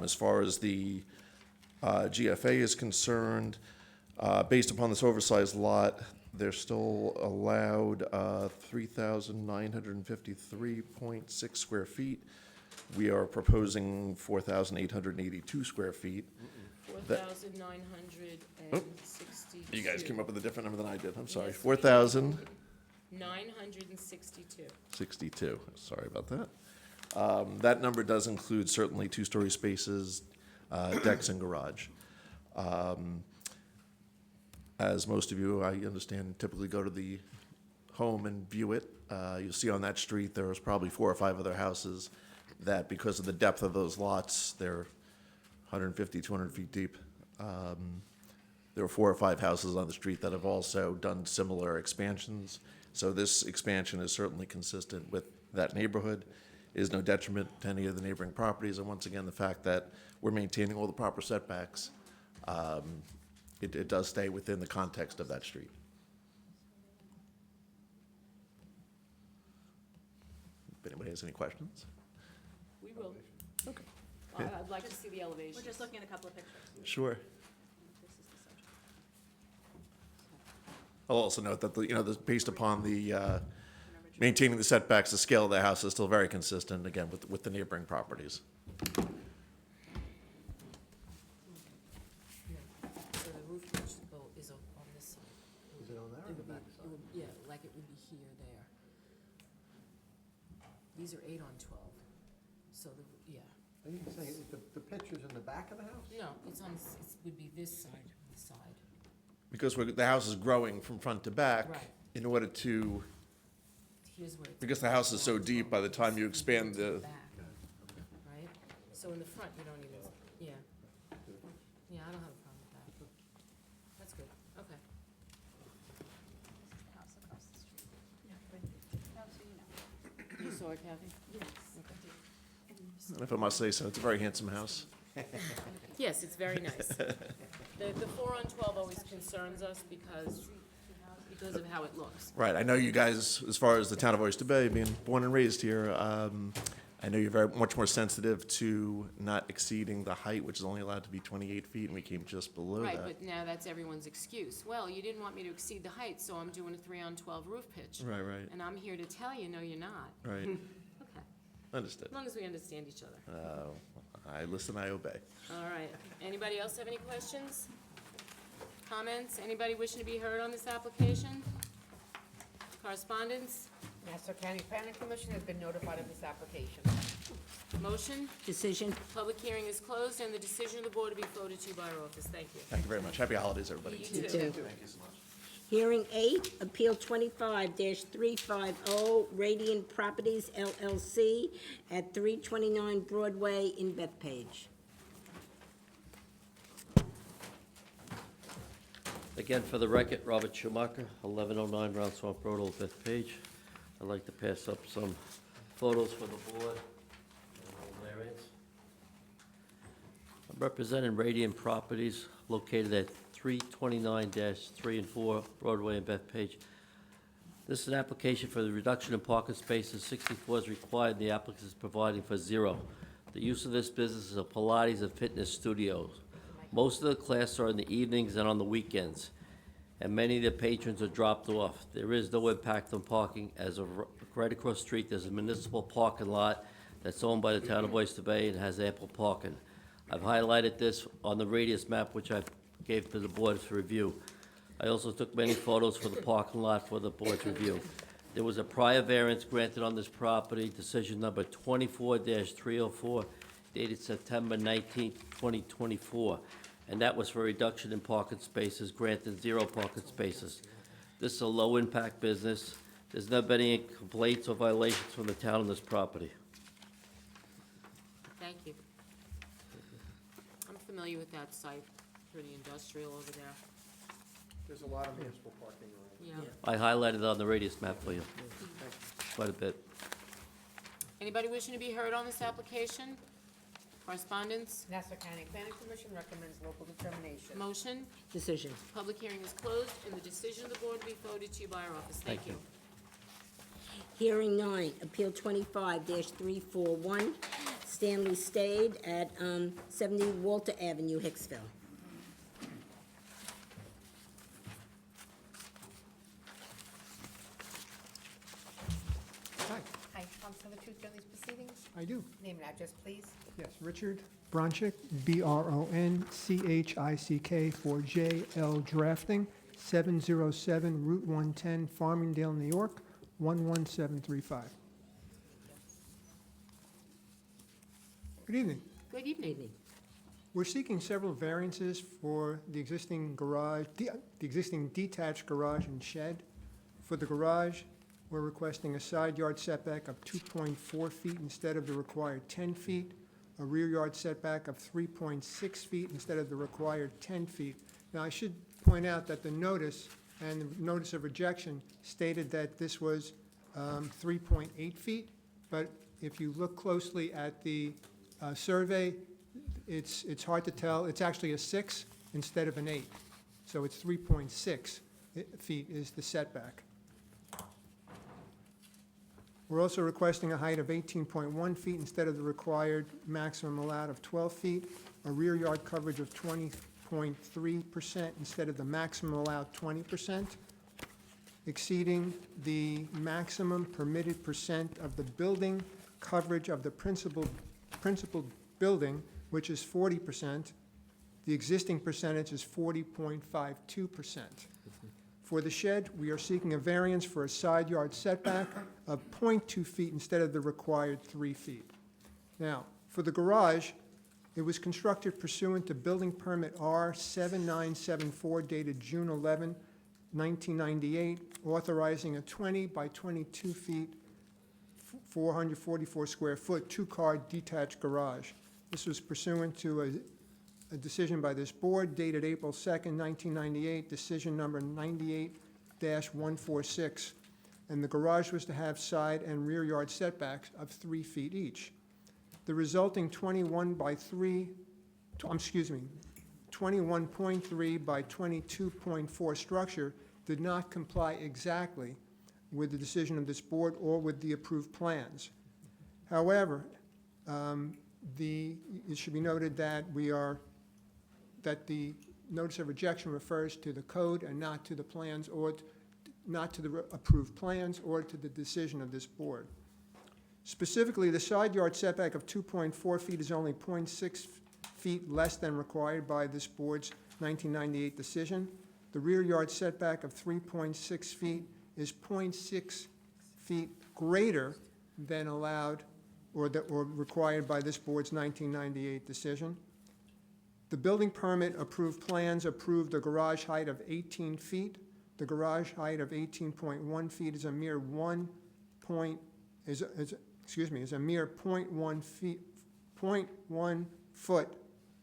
As far as the GFA is concerned, based upon this oversized lot, they're still allowed 3,953.6 square feet. We are proposing 4,882 square feet. 4,962. You guys came up with a different number than I did, I'm sorry. 4,962. 962. Sorry about that. That number does include certainly two-story spaces, decks, and garage. As most of you, I understand, typically go to the home and view it. You'll see on that street, there was probably 4 or 5 other houses that, because of the depth of those lots, they're 150, 200 feet deep. There were 4 or 5 houses on the street that have also done similar expansions. So this expansion is certainly consistent with that neighborhood, is no detriment to any of the neighboring properties. And once again, the fact that we're maintaining all the proper setbacks, it does stay within the context of that street. If anybody has any questions? We will. Okay. I'd like to see the elevation. We're just looking at a couple of pictures. Sure. This is the subject. I'll also note that, based upon the maintaining the setbacks, the scale of the house is still very consistent, again, with the neighboring properties. So the roof pitch is on this side. Is it on there or It the would be- back it side? would- Yeah, like it would be here, there. These are 8 on 12. So yeah. Are you saying the picture's in the back of the house? No, it would be this side, the side. Because the house is growing from front to back. Right. In order to Here's where it's. Because the house is so deep, by the time you expand the, Back, right? So in the front, you don't even, yeah. Yeah, I don't have a problem with that. That's good, okay. House across the street. No, so you know. You saw it, Kathy? Yes. and if I must say so, it's a very handsome house. Yes, it's very nice. The 4 on 12 always concerns us because of how it looks. Right, I know you guys, as far as the town of Oyster Bay, being born and raised here, I know you're very much more sensitive to not exceeding the height, which is only allowed to be 28 feet, and we came just below Right, that. but now that's everyone's excuse. Well, you didn't want me to exceed the height, so I'm doing a 3 on 12 roof pitch. Right, right, And I'm here to tell you, no, you're not. right. Okay, Understood. as long as we understand each other. I listen, I obey. All right. Anybody else have any questions? Comments? Anybody wishing to be heard on this application? Correspondence? Nassau County Planning Commission has been notified of this application. Motion? Decision. Public hearing is closed, and the decision of the board to be forwarded to you by our office. Thank you. Thank you very much. Happy holidays, everybody. You too. Hearing 8, Appeal 25-350, Radiant Properties LLC at 329 Broadway in Bethpage. Again, for the record, Robert Schumacher, 1109 Round Swamp Road, Old Bethpage. I'd like to pass up some photos for the board. I'm representing Radiant Properties located at 329-3 and 4 Broadway in Bethpage. This is an application for the reduction in parking spaces. 64 is required, and the applicant is providing for 0. The use of this business is a Pilates and fitness studio. Most of the classes are in the evenings and on the weekends, and many of the patrons are dropped off. There is no impact on parking, as right across the street, there's a municipal parking lot that's owned by the town of Oyster Bay and has ample parking. I've highlighted this on the radius map, which I gave to the board for review. I also took many photos for the parking lot for the board's review. There was a prior variance granted on this property, decision number 24-304, dated September 19, 2024, and that was for a reduction in parking spaces, granted 0 parking spaces. This is a low-impact business. There's never been any complaints or violations from the town on this property. Thank you. I'm familiar with that site, pretty industrial over there. There's a lot of municipal parking around. Yeah. I highlighted it on the radius map for you, quite a bit. Anybody wishing to be heard on this application? Correspondence? Nassau County Planning Commission recommends local determination. Motion? Decision. Public hearing is closed, and the decision of the board to be forwarded to you by our office. Thank you. Hearing 9, Appeal 25-341, Stanley Stade at 70 Walter Avenue, Hicksville. Hi, Hi, tell the truth during these proceedings. I do. Name and address, please. Yes, Richard Bronchick, Bronchick for JL Drafting, 707 Route 110, Farmingdale, New York, 11735. Good evening. Good evening. We're seeking several variances for the existing garage, the existing detached garage and shed. For the garage, we're requesting a side yard setback of 2.4 feet instead of the required 10 feet, a rear yard setback of 3.6 feet instead of the required 10 feet. Now, I should point out that the notice and the notice of rejection stated that this was 3.8 feet, but if you look closely at the survey, it's hard to tell. It's actually a 6 instead of an 8. So it's 3.6 feet is the setback. We're also requesting a height of 18.1 feet instead of the required maximum allowed of 12 feet, a rear yard coverage of 20.3% instead of the maximum allowed 20%, exceeding the maximum permitted percent of the building coverage of the principal building, which is 40%. The existing percentage is 40.52%. For the shed, we are seeking a variance for a side yard setback of 0.2 feet instead of the required 3 feet. Now, for the garage, it was constructed pursuant to building permit R7974 dated June 11, 1998, authorizing a 20 by 22 feet, 444 square foot, two-car detached garage. This was pursuant to a decision by this board dated April 2nd, 1998, decision number 98-146, and the garage was to have side and rear yard setbacks of 3 feet each. The resulting 21.3 by 22.4 structure did not comply exactly with the decision of this board or with the approved plans. However, it should be noted that that the notice of rejection refers to the code and not to the plans or not to the approved plans or to the decision of this board. Specifically, the side yard setback of 2.4 feet is only 0.6 feet less than required by this board's 1998 decision. The rear yard setback of 3.6 feet is 0.6 feet greater than allowed or required by this board's 1998 decision. The building permit approved plans approved a garage height of 18 feet. The garage height of 18.1 feet is a mere 0.1 foot,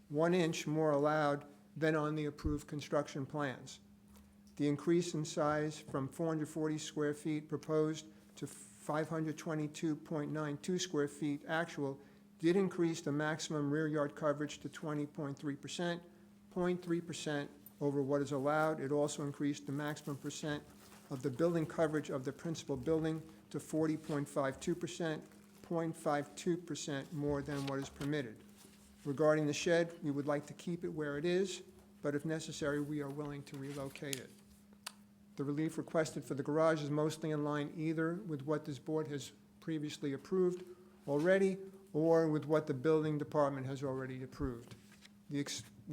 1 inch more allowed than on the approved construction plans. The increase in size from 440 square feet proposed to 522.92 square feet actual did increase the maximum rear yard coverage to 20.3%, 0.3% over what is allowed. It also increased the maximum percent of the building coverage of the principal building to 40.52%, 0.52% more than what is permitted. Regarding the shed, we would like to keep it where it is, but if necessary, we are willing to relocate it. The relief requested for the garage is mostly in line either with what this board has previously approved already or with what the building department has already approved. The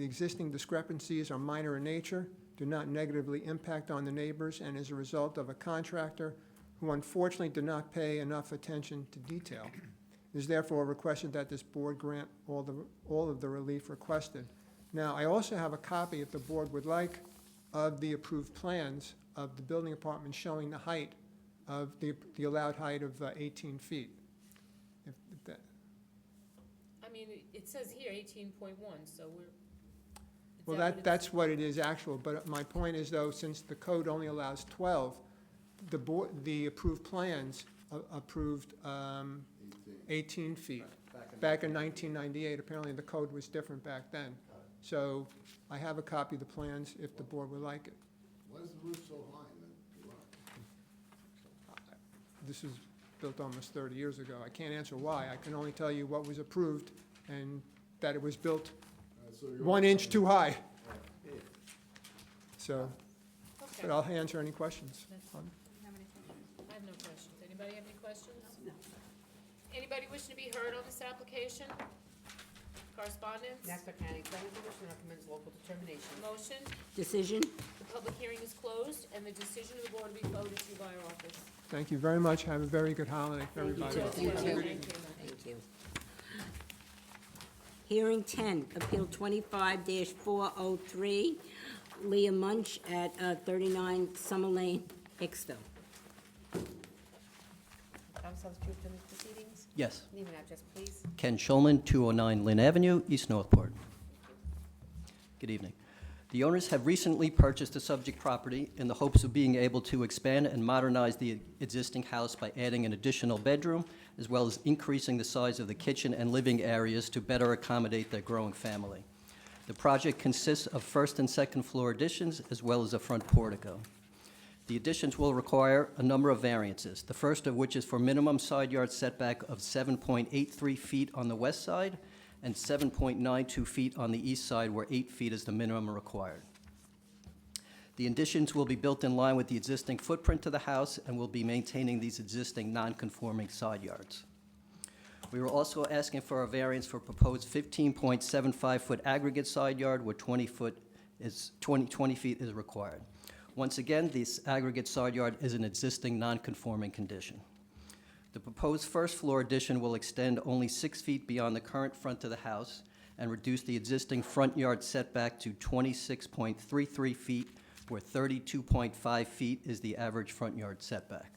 existing discrepancies are minor in nature, do not negatively impact on the neighbors, and is a result of a contractor who unfortunately did not pay enough attention to detail. It is therefore requested that this board grant all of the relief requested. Now, I also have a copy, if the board would like, of the approved plans of the building department showing the height of the allowed height of 18 feet. If that, I mean, it says here 18.1, so we're. well, that's what it is actual, but my point is though, since the code only allows 12, the approved plans approved 18 feet. Back in 1998, apparently the code was different back then. So I have a copy of the plans if the board would like it. Why is the roof so high in the garage? This was built almost 30 years ago. I can't answer why. I can only tell you what was approved and that it was built So you're 1 inch too high. Yeah. So, Okay. but I'll answer any questions. I have no questions. Anybody have any questions? No. Anybody wishing to be heard on this application? Correspondence? Nassau County Planning Commission recommends local determination. Motion? Decision? The public hearing is closed, and the decision of the board will be forwarded to you by our office. Thank you very much. Have a very good holiday, everybody. Thank you. Thank you. Hearing 10, Appeal 25-403, Leah Munch at 39 Summer Lane, Hicksville. Substitute for the proceedings? Yes. Name and address, please. Ken Schulman, 209 Lynn Avenue, East Northport. Good evening. The owners have recently purchased the subject property in the hopes of being able to expand and modernize the existing house by adding an additional bedroom, as well as increasing the size of the kitchen and living areas to better accommodate their growing family. The project consists of first and second floor additions, as well as a front portico. The additions will require a number of variances, the first of which is for minimum side yard setback of 7.83 feet on the west side and 7.92 feet on the east side, where 8 feet is the minimum required. The additions will be built in line with the existing footprint of the house and will be maintaining these existing non-conforming side yards. We were also asking for a variance for proposed 15.75-foot aggregate side yard, where 20 feet is required. Once again, this aggregate side yard is an existing non-conforming condition. The proposed first floor addition will extend only 6 feet beyond the current front of the house and reduce the existing front yard setback to 26.33 feet where 32.5 feet is the average front yard setback.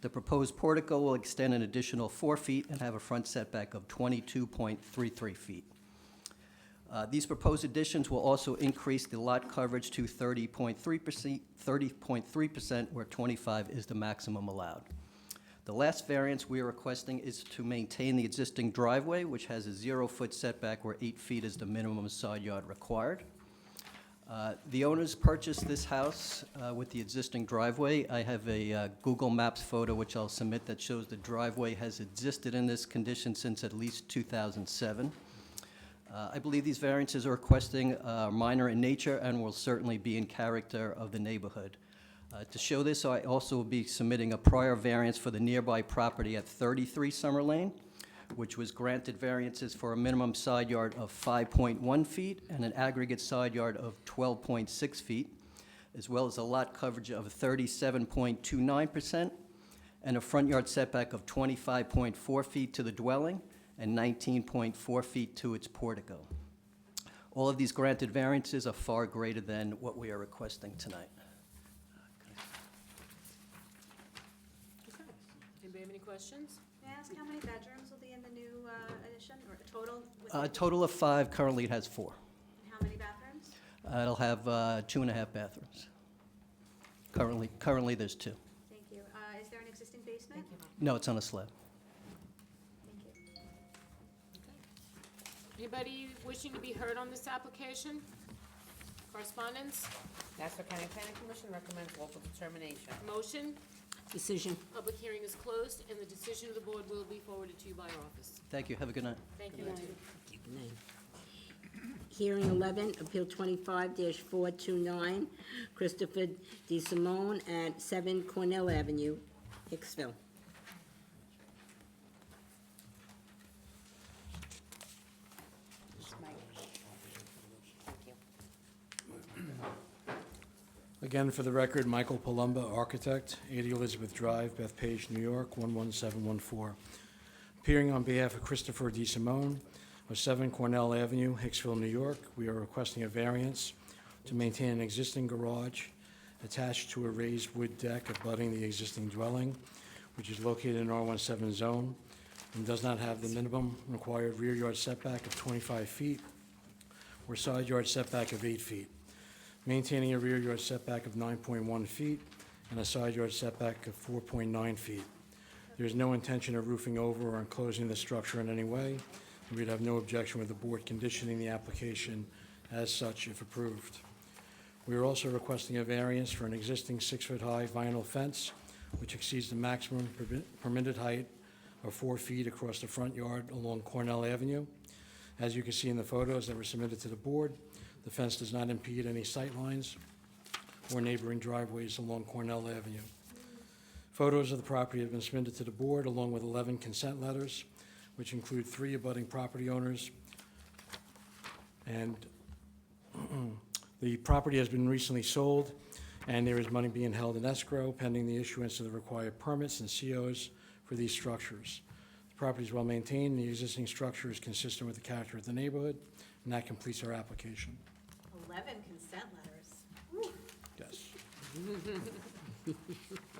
The proposed portico will extend an additional 4 feet and have a front setback of 22.33 feet. These proposed additions will also increase the lot coverage to 30.3%, where 25 is the maximum allowed. The last variance we are requesting is to maintain the existing driveway, which has a 0-foot setback where 8 feet is the minimum side yard required. The owners purchased this house with the existing driveway. I have a Google Maps photo which I'll submit that shows the driveway has existed in this condition since at least 2007. I believe these variances are requesting minor in nature and will certainly be in character of the neighborhood. To show this, I also will be submitting a prior variance for the nearby property at 33 Summer Lane, which was granted variances for a minimum side yard of 5.1 feet and an aggregate side yard of 12.6 feet, as well as a lot coverage of 37.29% and a front yard setback of 25.4 feet to the dwelling and 19.4 feet to its portico. All of these granted variances are far greater than what we are requesting tonight. Anybody have any questions? May I ask how many bedrooms will be in the new addition, or total? A total of 5, currently it has 4. And how many bathrooms? It'll have 2.5 bathrooms. Currently there's 2. Thank you. Is there an existing basement? No, it's on a slab. Thank you. Anybody wishing to be heard on this application? Correspondence? Nassau County Planning Commission recommends local determination. Motion? Decision. Public hearing is closed, and the decision of the board will be forwarded to you by office. Thank you, have a good night. Thank you. Good night. Hearing 11, Appeal 25-429, Christopher DeSimone at 7 Cornell Avenue, Hicksville. Again, for the record, Michael Palumba, architect, 80 Elizabeth Drive, Bethpage, New York, 11714. Appearing on behalf of Christopher DeSimone of 7 Cornell Avenue, Hicksville, New York, we are requesting a variance to maintain an existing garage attached to a raised wood deck abutting the existing dwelling, which is located in R17 zone and does not have the minimum required rear yard setback of 25 feet or side yard setback of 8 feet. Maintaining a rear yard setback of 9.1 feet and a side yard setback of 4.9 feet. There is no intention of roofing over or enclosing the structure in any way. We'd have no objection with the board conditioning the application as such if approved. We are also requesting a variance for an existing 6-foot-high vinyl fence, which exceeds the maximum permitted height of 4 feet across the front yard along Cornell Avenue. As you can see in the photos that were submitted to the board, the fence does not impede any sight lines or neighboring driveways along Cornell Avenue. Photos of the property have been submitted to the board along with 11 consent letters, which include 3 abutting property owners. And the property has been recently sold, and there is money being held in escrow pending the issuance of the required permits and COs for these structures. The property is well maintained, the existing structure is consistent with the character of the neighborhood, and that completes our application. 11 consent letters. Woo. Yes.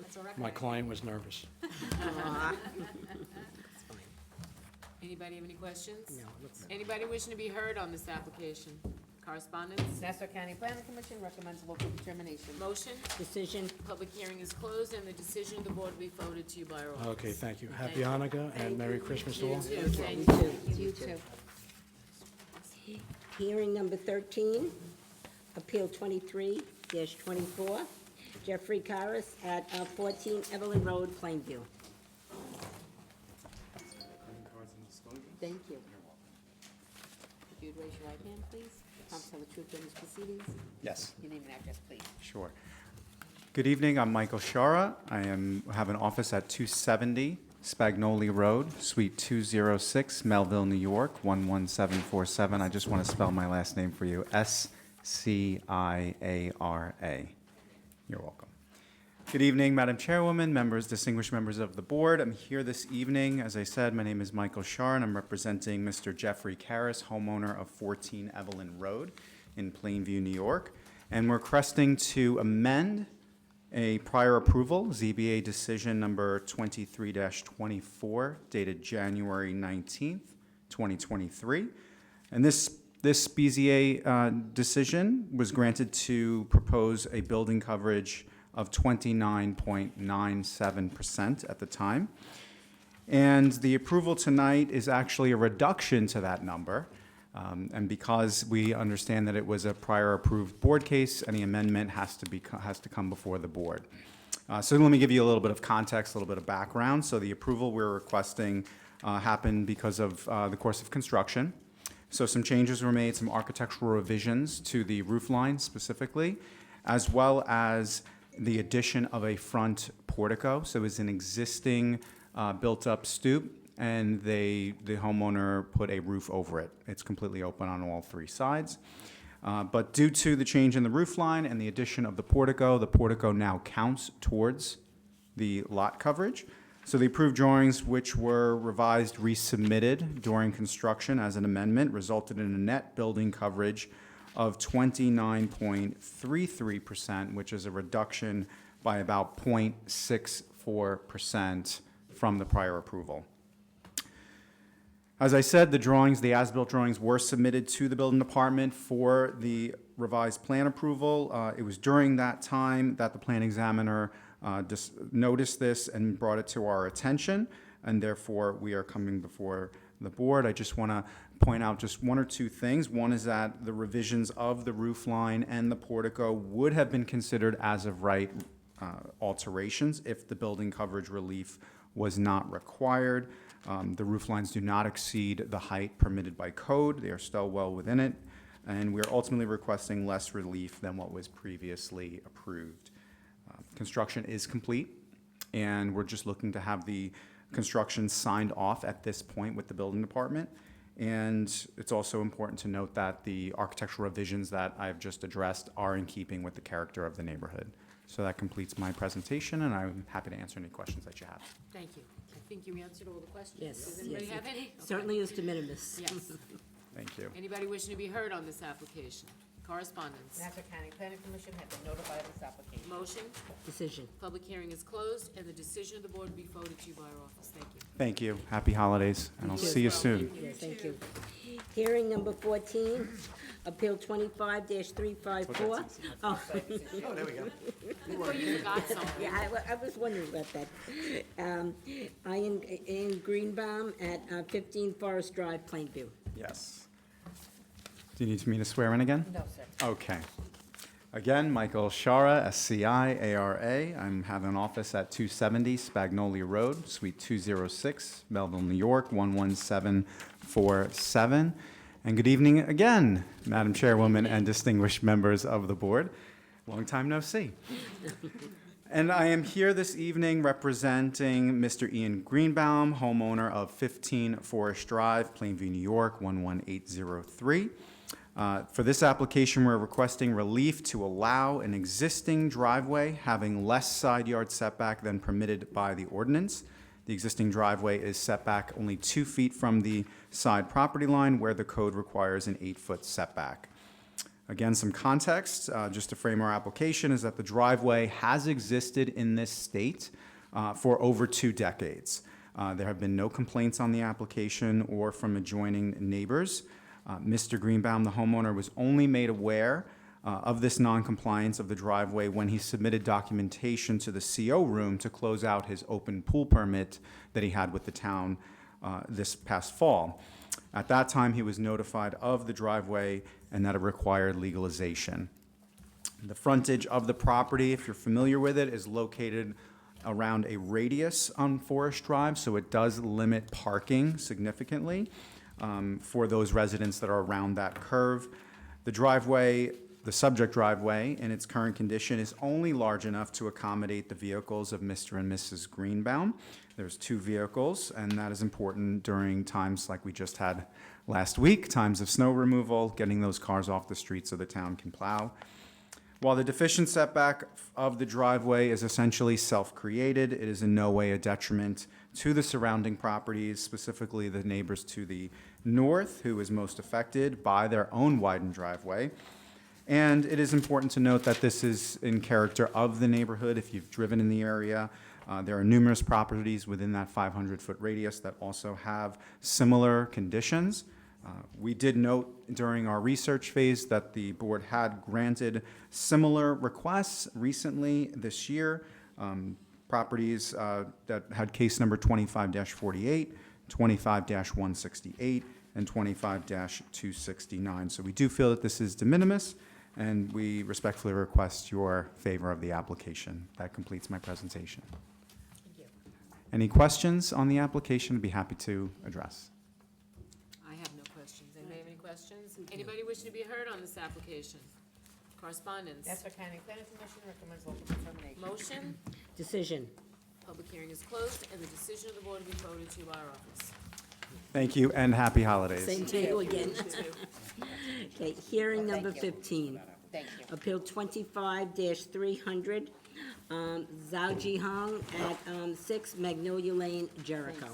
That's a record. My client was nervous. Anybody have any questions? No, it looks- Anybody wishing to be heard on this application? Correspondence? Nassau County Planning Commission recommends local determination. Motion? Decision. Public hearing is closed, and the decision of the board will be forwarded to you by office. Okay, thank you. Happy Hanukkah and Merry Christmas to all. You too, thank You you. too. You too. Hearing number 13, Appeal 23-24, Jeffrey Karras at 14 Evelyn Road, Plainview. Thank you. If you'd raise your right hand, please. Promise to tell the truth in these proceedings. Yes. Your name and address, please. Sure. Good evening, I'm Michael Shara. Have an office at 270 Spagnoli Road, Suite 206, Melville, New York, 11747. I just want to spell my last name for you, S-C-I-A-R-A. You're welcome. Good evening, Madam Chairwoman, members, distinguished members of the board. I'm here this evening. As I said, my name is Michael Shar, and I'm representing Mr. Jeffrey Karras, homeowner of 14 Evelyn Road in Plainview, New York. And we're requesting to amend a prior approval, ZBA decision number 23-24, dated January 19th, 2023. And this BZA decision was granted to propose a building coverage of 29.97% at the time. And the approval tonight is actually a reduction to that number. And because we understand that it was a prior approved board case, any amendment has to come before the board. So let me give you a little bit of context, a little bit of background. So the approval we're requesting happened because of the course of construction. So some changes were made, some architectural revisions to the roof line specifically, as well as the addition of a front portico. So it was an existing built-up stoop, and the homeowner put a roof over it. It's completely open on all three sides. But due to the change in the roof line and the addition of the portico now counts towards the lot coverage. So the approved drawings, which were revised, resubmitted during construction as an amendment, resulted in a net building coverage of 29.33%, which is a reduction by about 0.64% from the prior approval. As I said, the drawings, the as-built drawings, were submitted to the building department for the revised plan approval. It was during that time that the plan examiner noticed this and brought it to our attention, and therefore we are coming before the board. I just want to point out just one or two things. One is that the revisions of the roof line and the portico would have been considered as of right alterations if the building coverage relief was not required. The roof lines do not exceed the height permitted by code. They are still well within it, and we are ultimately requesting less relief than what was previously approved. Construction is complete, and we're just looking to have the construction signed off at this point with the building department. And it's also important to note that the architectural revisions that I've just addressed are in keeping with the character of the neighborhood. So that completes my presentation, and I'm happy to answer any questions that you have. Thank you. I think you answered all the questions. Yes, Does anybody yes, have it any? certainly is de minimis. Yes. Thank you. Anybody wishing to be heard on this application? Correspondence? Nassau County Planning Commission have been notified of this application. Motion? Decision. Public hearing is closed, and the decision of the board will be forwarded to you by our office. Thank you. Thank you. Happy holidays, and I'll see you soon. Yes, thank you. Hearing number 14, Appeal 25-354. Oh, there we go. Well, you forgot something. yeah, I was wondering about that. Ian Greenbaum at 15 Forest Drive, Plainview. Yes. Do you need me to swear in again? No, sir. Okay. Again, Michael Shara, SCI-ARA. I'm having an office at 270 Spagnolia Road, Suite 206, Melville, New York, 11747. And good evening again, Madam Chairwoman and distinguished members of the board. Long time no see. And I am here this evening representing Mr. Ian Greenbaum, homeowner of 15 Forest Drive, Plainview, New York, 11803. For this application, we're requesting relief to allow an existing driveway having less side yard setback than permitted by the ordinance. The existing driveway is set back only 2 feet from the side property line, where the code requires an 8-foot setback. Again, some context, just to frame our application, is that the driveway has existed in this state for over 2 decades. There have been no complaints on the application or from adjoining neighbors. Mr. Greenbaum, the homeowner, was only made aware of this noncompliance of the driveway when he submitted documentation to the CO room to close out his open pool permit that he had with the town this past fall. At that time, he was notified of the driveway and that it required legalization. The frontage of the property, if you're familiar with it, is located around a radius on Forest Drive, so it does limit parking significantly for those residents that are around that curve. The driveway, the subject driveway, in its current condition, is only large enough to accommodate the vehicles of Mr. and Mrs. Greenbaum. There's 2 vehicles, and that is important during times like we just had last week, times of snow removal, getting those cars off the street so the town can plow. While the deficient setback of the driveway is essentially self-created, it is in no way a detriment to the surrounding properties, specifically the neighbors to the north, who is most affected by their own widened driveway. And it is important to note that this is in character of the neighborhood. If you've driven in the area, there are numerous properties within that 500-foot radius that also have similar conditions. We did note during our research phase that the board had granted similar requests recently this year. Properties that had case number 25-48, 25-168, and 25-269. So we do feel that this is de minimis, and we respectfully request your favor of the application. That completes my presentation. Any questions on the application? I'd be happy to address. I have no questions. Anybody have any questions? Anybody wishing to be heard on this application? Correspondence? Nassau County Planning Commission recommends local determination. Motion? Decision. Public hearing is closed, and the decision of the board will be forwarded to our office. Thank you, and happy holidays. Same to you again. You too. Okay, hearing number Thank you. 15. Thank you. Appeal 25-300, Zhao Jihong at 6 Magnolia Lane, Jericho.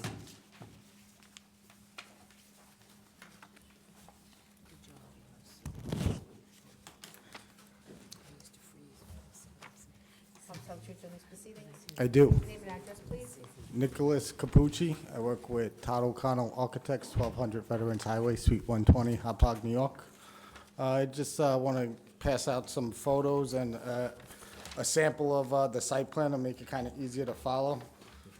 Some subject on these proceedings. I do. Name and address, please. Nicholas Capucci. I work with Todd O'Connell Architects, 1200 Veterans Highway, Suite 120, Hauppauge, New York. I just want to pass out some photos and a sample of the site plan to make it kind of easier to follow.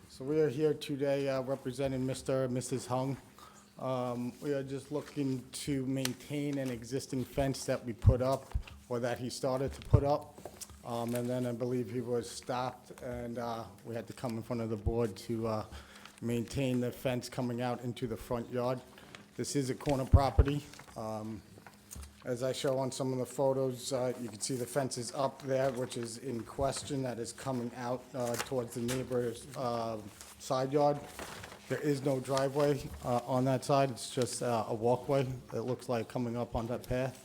So we are here today representing Mr. and Mrs. Hung. We are just looking to maintain an existing fence that we put up, or that he started to put up. And then I believe he was stopped, and we had to come in front of the board to maintain the fence coming out into the front yard. This is a corner property. As I show on some of the photos, you can see the fence is up there, which is in question, that is coming out towards the neighbor's side yard. There is no driveway on that side, it's just a walkway that looks like coming up on that path.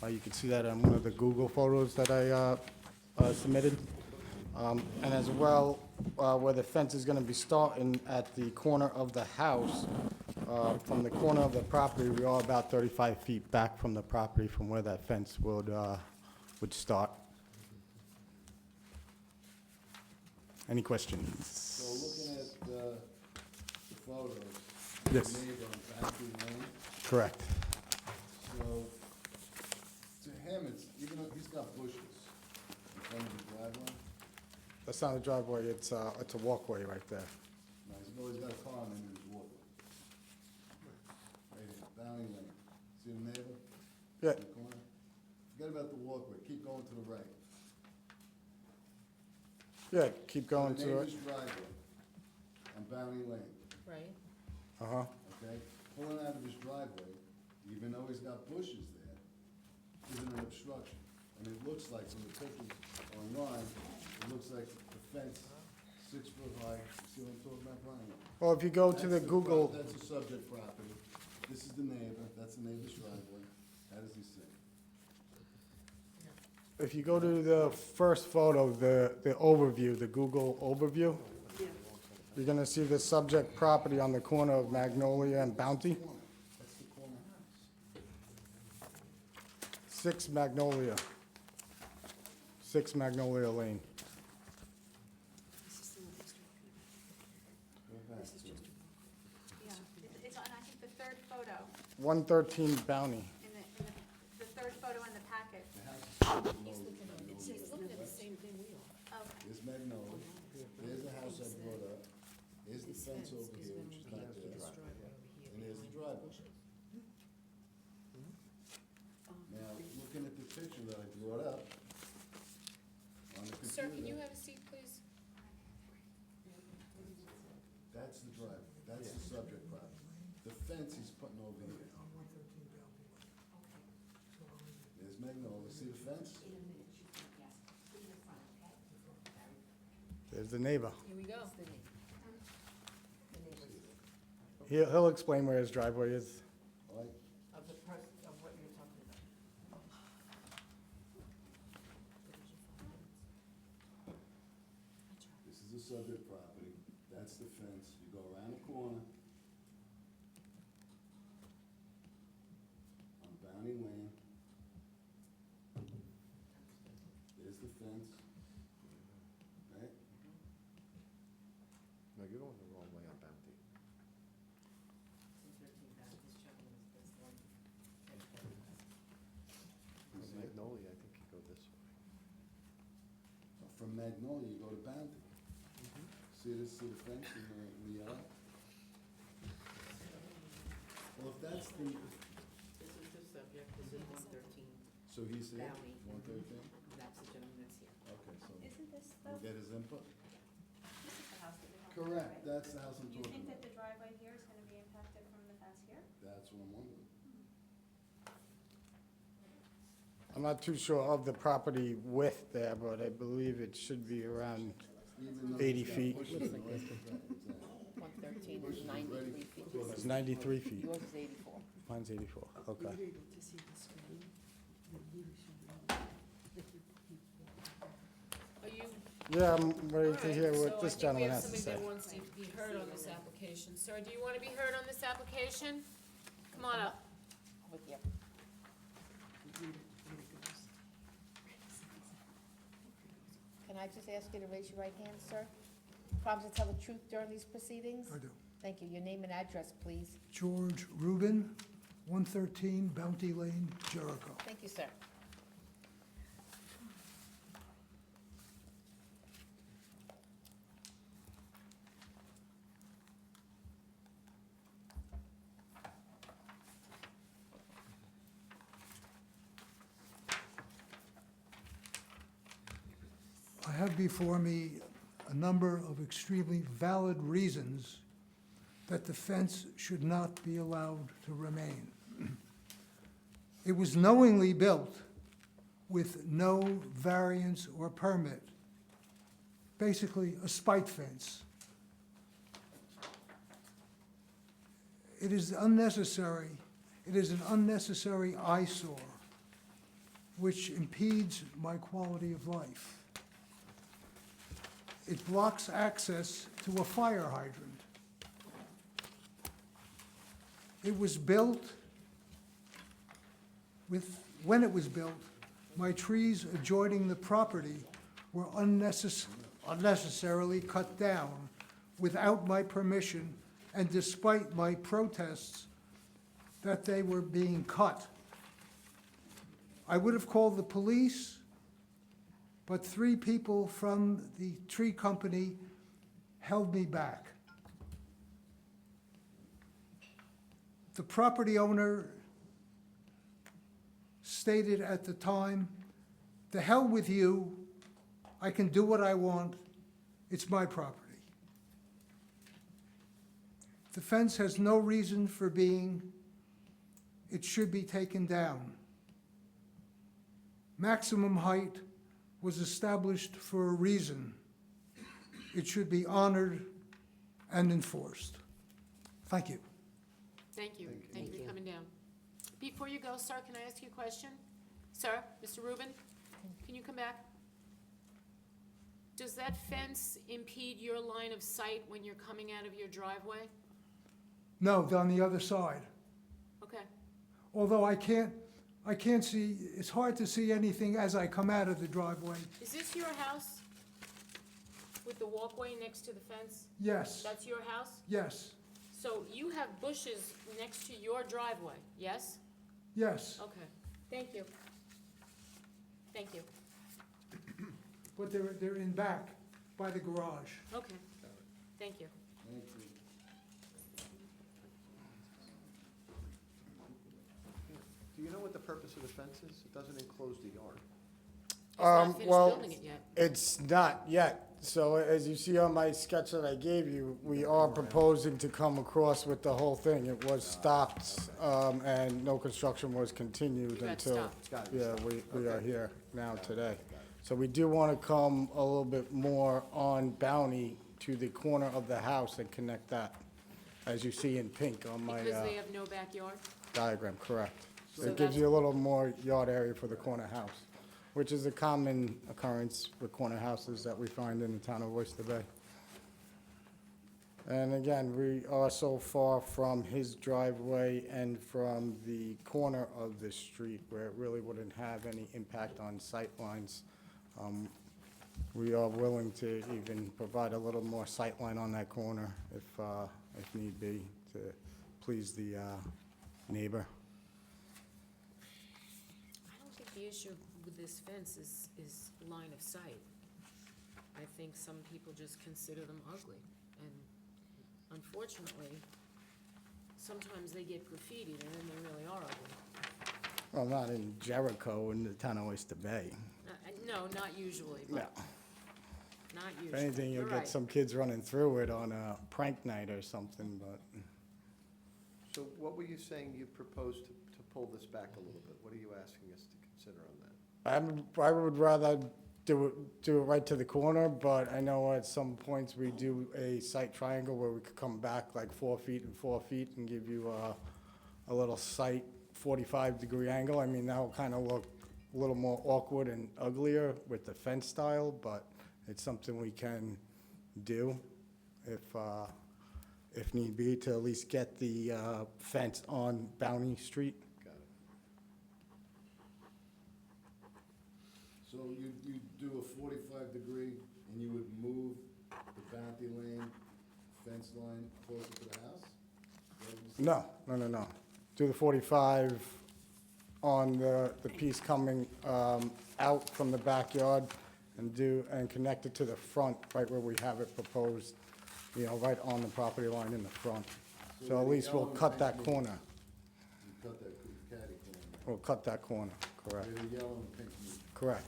You can see that on one of the Google photos that I submitted. And as well, where the fence is going to be starting at the corner of the house, from the corner of the property, we are about 35 feet back from the property from where that fence would start. Any questions? So looking at the photos. Yes. The neighbor on Factory Lane, Correct. so to him, it's, even though he's got bushes in front of the driveway, That's not a driveway, it's a walkway right there. no, he's always got a car on him in his walkway. Right here, Valley Lane, see the neighbor? Yeah. In the corner? Forget about the walkway, keep going to the right. Yeah, keep going to The it. neighbor's driveway on Valley Lane, Right? Uh-huh. okay? Pulling out of his driveway, even though he's got bushes there, isn't an obstruction. And it looks like, from the pictures online, it looks like the fence, 6 foot high. See what I'm talking about, Brian? Well, if you go to That's the Google, That's the subject property. This is the neighbor, that's the neighbor's driveway. How does he sit? if you go to the first photo, the overview, the Google overview, you're gonna see the subject property on the corner of Magnolia and Bounty. That's the corner house. 6 Magnolia. 6 Magnolia Lane. Go back. Yeah, it's on, I think, the third photo, 113 Bounty. in the third photo in the packet. The house is He's looking at the same thing we are. Okay. There's Magnolia, there's the house I brought up, there's the fence over here, which is not there, and there's the driveway. Now, looking at the picture that I brought up on the Sir, can you computer, have a seat, please? that's the driveway, that's the subject property. The fence he's putting over here. There's Magnolia, see the fence? There's the neighbor. Here we go. He'll explain where his driveway is. All right, Of the person, of what you're talking about. this is the subject property, that's the fence, you go around the corner. On Bounty Lane. Magnolia, you go to Bounty. See the fence in the yellow? Well, if that's the, This is the subject, this is 113. so he's here, Bounty. 113? That's the gentleman that's here. Okay, so Isn't this we'll get his input? this is the house that we have? Correct, that's the house I'm You talking think that about. the driveway here is gonna be impacted from the fence here? That's what I'm wondering. I'm not too sure of the property width there, but I believe it should be around Even though 80 it's got feet. bushes and all that, exactly. 113 is 93 feet. It's 93 feet. Yours is 84. Mine's 84, okay. Are you? Yeah, I'm ready All to right, hear so what this gentleman has to I think we say. have somebody that wants to be heard on this application. Sir, do you want to be heard on this application? Come on up. With you. Can I just ask you to raise your right hand, sir? Promise to tell the truth during these proceedings? I do. Thank you. Your name and address, please. George Rubin, 113 Bounty Lane, Jericho. Thank you, sir. I have before me a number of extremely valid reasons that the fence should not be allowed to remain. It was knowingly built with no variance or permit, basically a spite fence. It is unnecessary, it is an unnecessary eyesore which impedes my quality of life. It blocks access to a fire hydrant. It was built when it was built, my trees adjoining the property were unnecessarily cut down without my permission and despite my protests that they were being cut. I would have called the police, but 3 people from the tree company held me back. The property owner stated at the time, "The hell with you, I can do what I want, it's my property." The fence has no reason for being, it should be taken down. Maximum height was established for a reason. It should be honored and enforced. Thank you. Thank you. Thank you for coming down. Before you go, sir, can I ask you a question? Sir, Mr. Rubin, can you come back? Does that fence impede your line of sight when you're coming out of your driveway? No, on the other side. Okay. Although I can't see, it's hard to see anything as I come out of the driveway. Is this your house with the walkway next to the fence? Yes, That's your house? yes, So you have bushes next to your driveway, yes? yes. Okay. Thank you. Thank you. But they're in back by the garage. Okay. Thank you. Thank you. Do you know what the purpose of the fence is? It doesn't enclose the yard. He's not finished Well, building it yet. it's not yet. So as you see on my sketch that I gave you, we are proposing to come across with the whole thing. It was stopped, and no construction was continued You got until. stopped. Got it. Yeah, we are here now today. So we do want to come a little bit more on Bounty to the corner of the house and connect that, as you see in pink on my Because they have no backyard? diagram, correct. So It gives that's- you a little more yard area for the corner house, which is a common occurrence with corner houses that we find in the town of Oyster Bay. And again, we are so far from his driveway and from the corner of the street where it really wouldn't have any impact on sight lines. We are willing to even provide a little more sight line on that corner if need be, to please the neighbor. I don't think the issue with this fence is line of sight. I think some people just consider them ugly. And unfortunately, sometimes they get graffitied and then they really are ugly. Well, not in Jericho in the town of Oyster Bay. No, not usually, No. but not If usually. anything, you'll You're get right. some kids running through it on a prank night or something, but. So what were you saying you proposed to pull this back a little bit? What are you asking us to consider on that? I would rather do it right to the corner, but I know at some points we do a site triangle where we could come back like 4 feet and 4 feet and give you a little site 45-degree angle. I mean, that'll kind of look a little more awkward and uglier with the fence style, but it's something we can do if need be, to at least get the fence on Bounty Street. Got it. So you do a 45-degree, and you would move the Bounty Lane fence line closer to the house? Is that what you said? No. Do the 45 on the piece coming out from the backyard and connect it to the front, right where we have it proposed, right on the property line in the front. So at least we'll cut that corner. You cut that catty corner. We'll cut that corner, correct. Where the yellow and pink meet. Correct.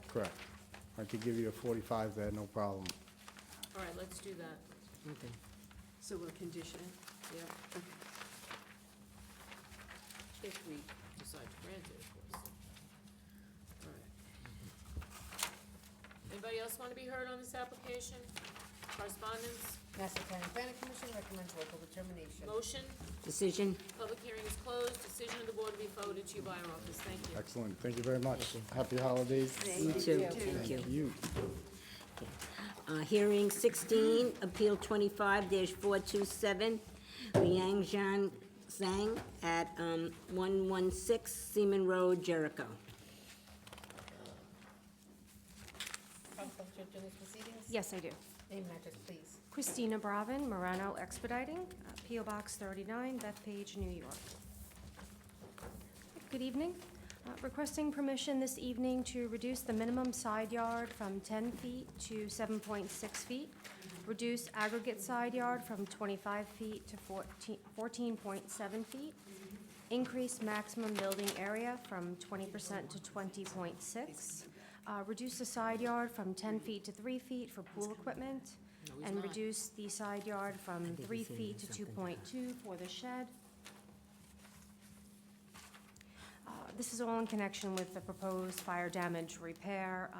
I could give you a 45 there, no problem. All right, let's do that. Okay. So we'll condition it? Yeah. If we decide to grant it, of course. All right. Anybody else want to be heard on this application? Correspondence? Nassau County Planning Commission recommends local determination. Motion? Decision. Public hearing is closed. Decision of the board will be forwarded to you by our office. Thank you. Excellent, thank you very much. Happy holidays. You too, thank you. You. Hearing 16, Appeal 25-427, Liangjian Zhang at 116 Seaman Road, Jericho. Counsel to this proceedings? Yes, I do. Name and address, please. Christina Bravin, Morano Expediting, P.O. Box 39, Bethpage, New York. Good evening. Requesting permission this evening to reduce the minimum side yard from 10 feet to 7.6 feet, reduce aggregate side yard from 25 feet to 14.7 feet, increase maximum building area from 20% to 20.6, reduce the side yard from 10 feet to 3 feet for pool equipment, and reduce the side yard from 3 feet to 2.2 for the shed. This is all in connection with the proposed fire damage repair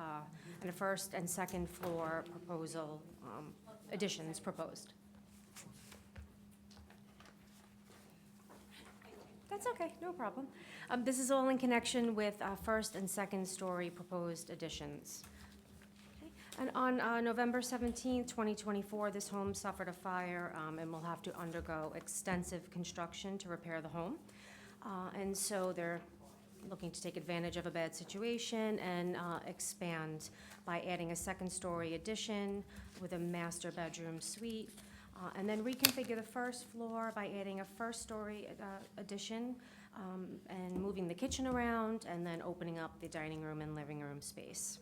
and a first and second floor proposal additions proposed. That's okay, no problem. This is all in connection with first and second story proposed additions. Okay. And on November 17, 2024, this home suffered a fire and will have to undergo extensive construction to repair the home. And so they're looking to take advantage of a bad situation and expand by adding a second-story addition with a master bedroom suite, and then reconfigure the first floor by adding a first-story addition and moving the kitchen around, and then opening up the dining room and living room space.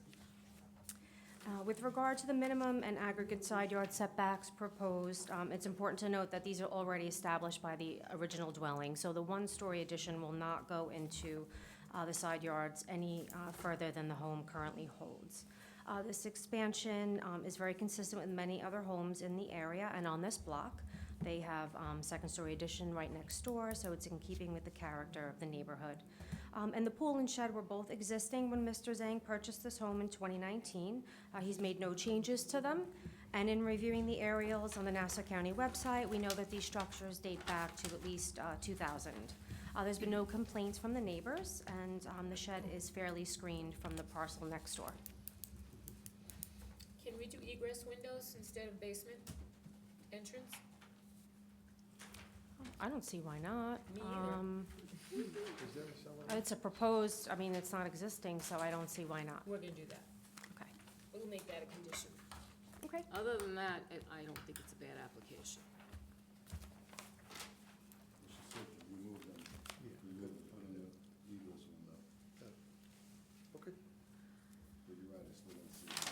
With regard to the minimum and aggregate side yard setbacks proposed, it's important to note that these are already established by the original dwelling, so the one-story addition will not go into the side yards any further than the home currently holds. This expansion is very consistent with many other homes in the area and on this block. They have second-story addition right next door, so it's in keeping with the character of the neighborhood. And the pool and shed were both existing when Mr. Zhang purchased this home in 2019. He's made no changes to them. And in reviewing the aerials on the Nassau County website, we know that these structures date back to at least 2000. There's been no complaints from the neighbors, and the shed is fairly screened from the parcel next door. Can we do egress windows instead of basement entrance? I don't see why not. Me either. Is there a cellar? It's a proposed, I mean, it's not existing, so I don't see why not. We're gonna do that. Okay. We'll make that a condition. Okay. Other than that, I don't think it's a bad application. You should simply remove them, remove and put in the egress window. Okay. But you're right, I still don't see it.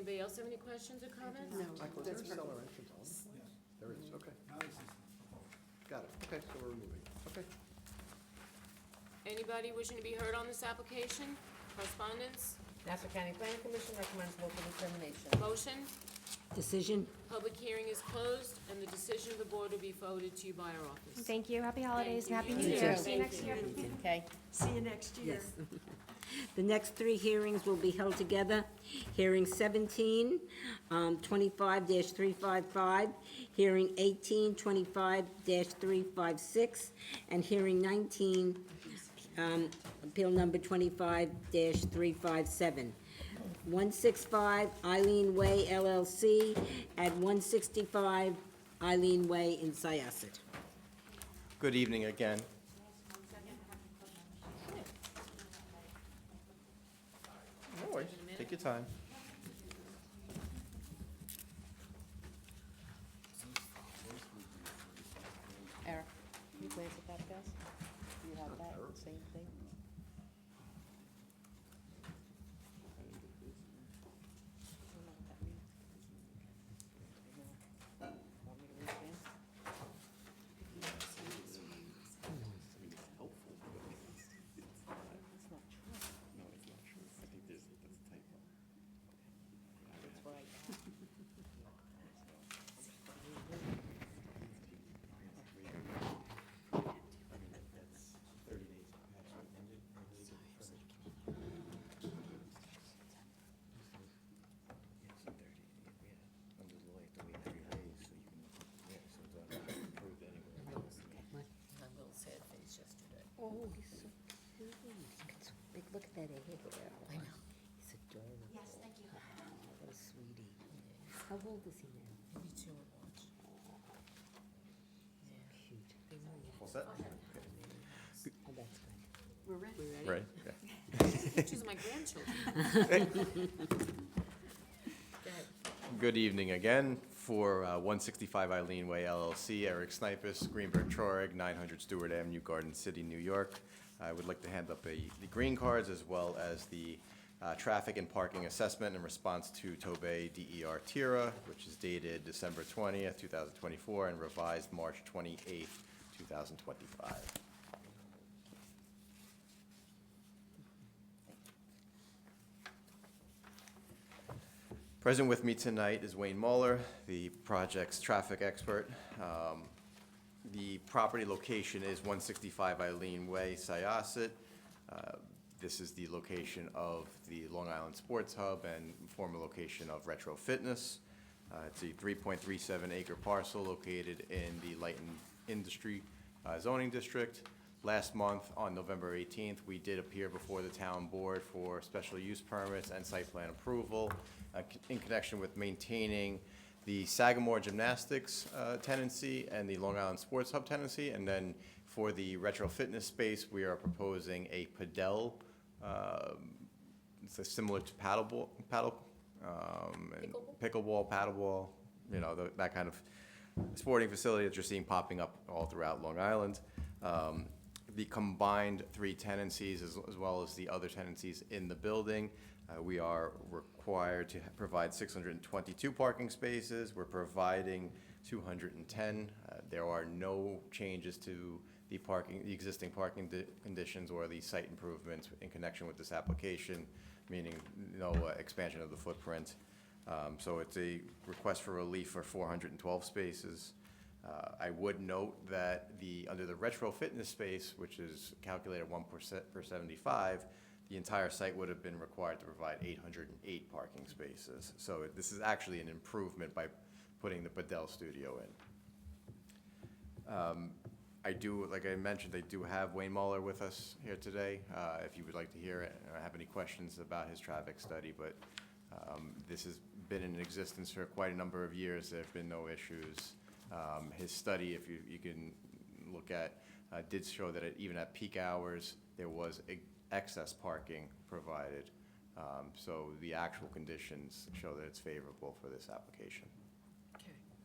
anybody else have any questions or comments? Michael, is there a cellar entrance on? There is, okay. Got it, okay, so we're moving, okay. Anybody wishing to be heard on this application? Correspondence? Nassau County Planning Commission recommends local determination. Motion? Decision? Public hearing is closed, and the decision of the board will be forwarded to you by our office. Thank you, happy holidays, and happy New You Year. too. See you next year. Okay. See you next year. Yes. The next three hearings will be held together. Hearing 17, 25-355, hearing 18, 25-356, and hearing 19, appeal number 25-357. 165 Eileen Way LLC at 165 Eileen Way in Syosset. Good evening again. No worries, take your time. Eric, can you glance at that, Gus? Do you have that, same thing? Want me to read it in? That's right. My little sad face yesterday. Oh, he's so cute. Big look at that hair. I know. He's adorable. Yes, thank you. What a sweetie. How old is he now? Maybe 2 at once. Cute. They move. All set? Oh, that's good. We're ready. Right, Pictures of my grandchildren. Go ahead. Good evening again. For 165 Eileen Way LLC, Eric Snipus, Greenberg Traurig, 900 Stewart Avenue, Garden City, New York. I would like to hand up the green cards as well as the traffic and parking assessment in response to Tobey DER Tira, which is dated December 20th, 2024, and revised March 28th, 2025. Present with me tonight is Wayne Muller, the project's traffic expert. The property location is 165 Eileen Way, Syosset. This is the location of the Long Island Sports Hub and former location of Retro Fitness. It's a 3.37 acre parcel located in the light industry zoning district. Last month, on November 18th, we did appear before the town board for special use permits and site plan approval in connection with maintaining the Sagamore Gymnastics tenancy and the Long Island Sports Hub tenancy. And then for the retro fitness space, we are proposing a padel, it's similar to paddle, and pickleball, paddleball, you know, that kind of sporting facility that you're seeing popping up all throughout Long Island. The combined 3 tenancies, as well as the other tenancies in the building, we are required to provide 622 parking spaces. We're providing 210. There are no changes to the existing parking conditions or the site improvements in connection with this application, meaning no expansion of the footprint. So it's a request for relief for 412 spaces. I would note that under the retro fitness space, which is calculated 1% per 75, the entire site would have been required to provide 808 parking spaces. So this is actually an improvement by putting the Padel studio in. Like I mentioned, I do have Wayne Muller with us here today. If you would like to hear it, or have any questions about his traffic study, but this has been in existence for quite a number of years. There have been no issues. His study, if you can look at, did show that even at peak hours, there was excess parking provided. So the actual conditions show that it's favorable for this application.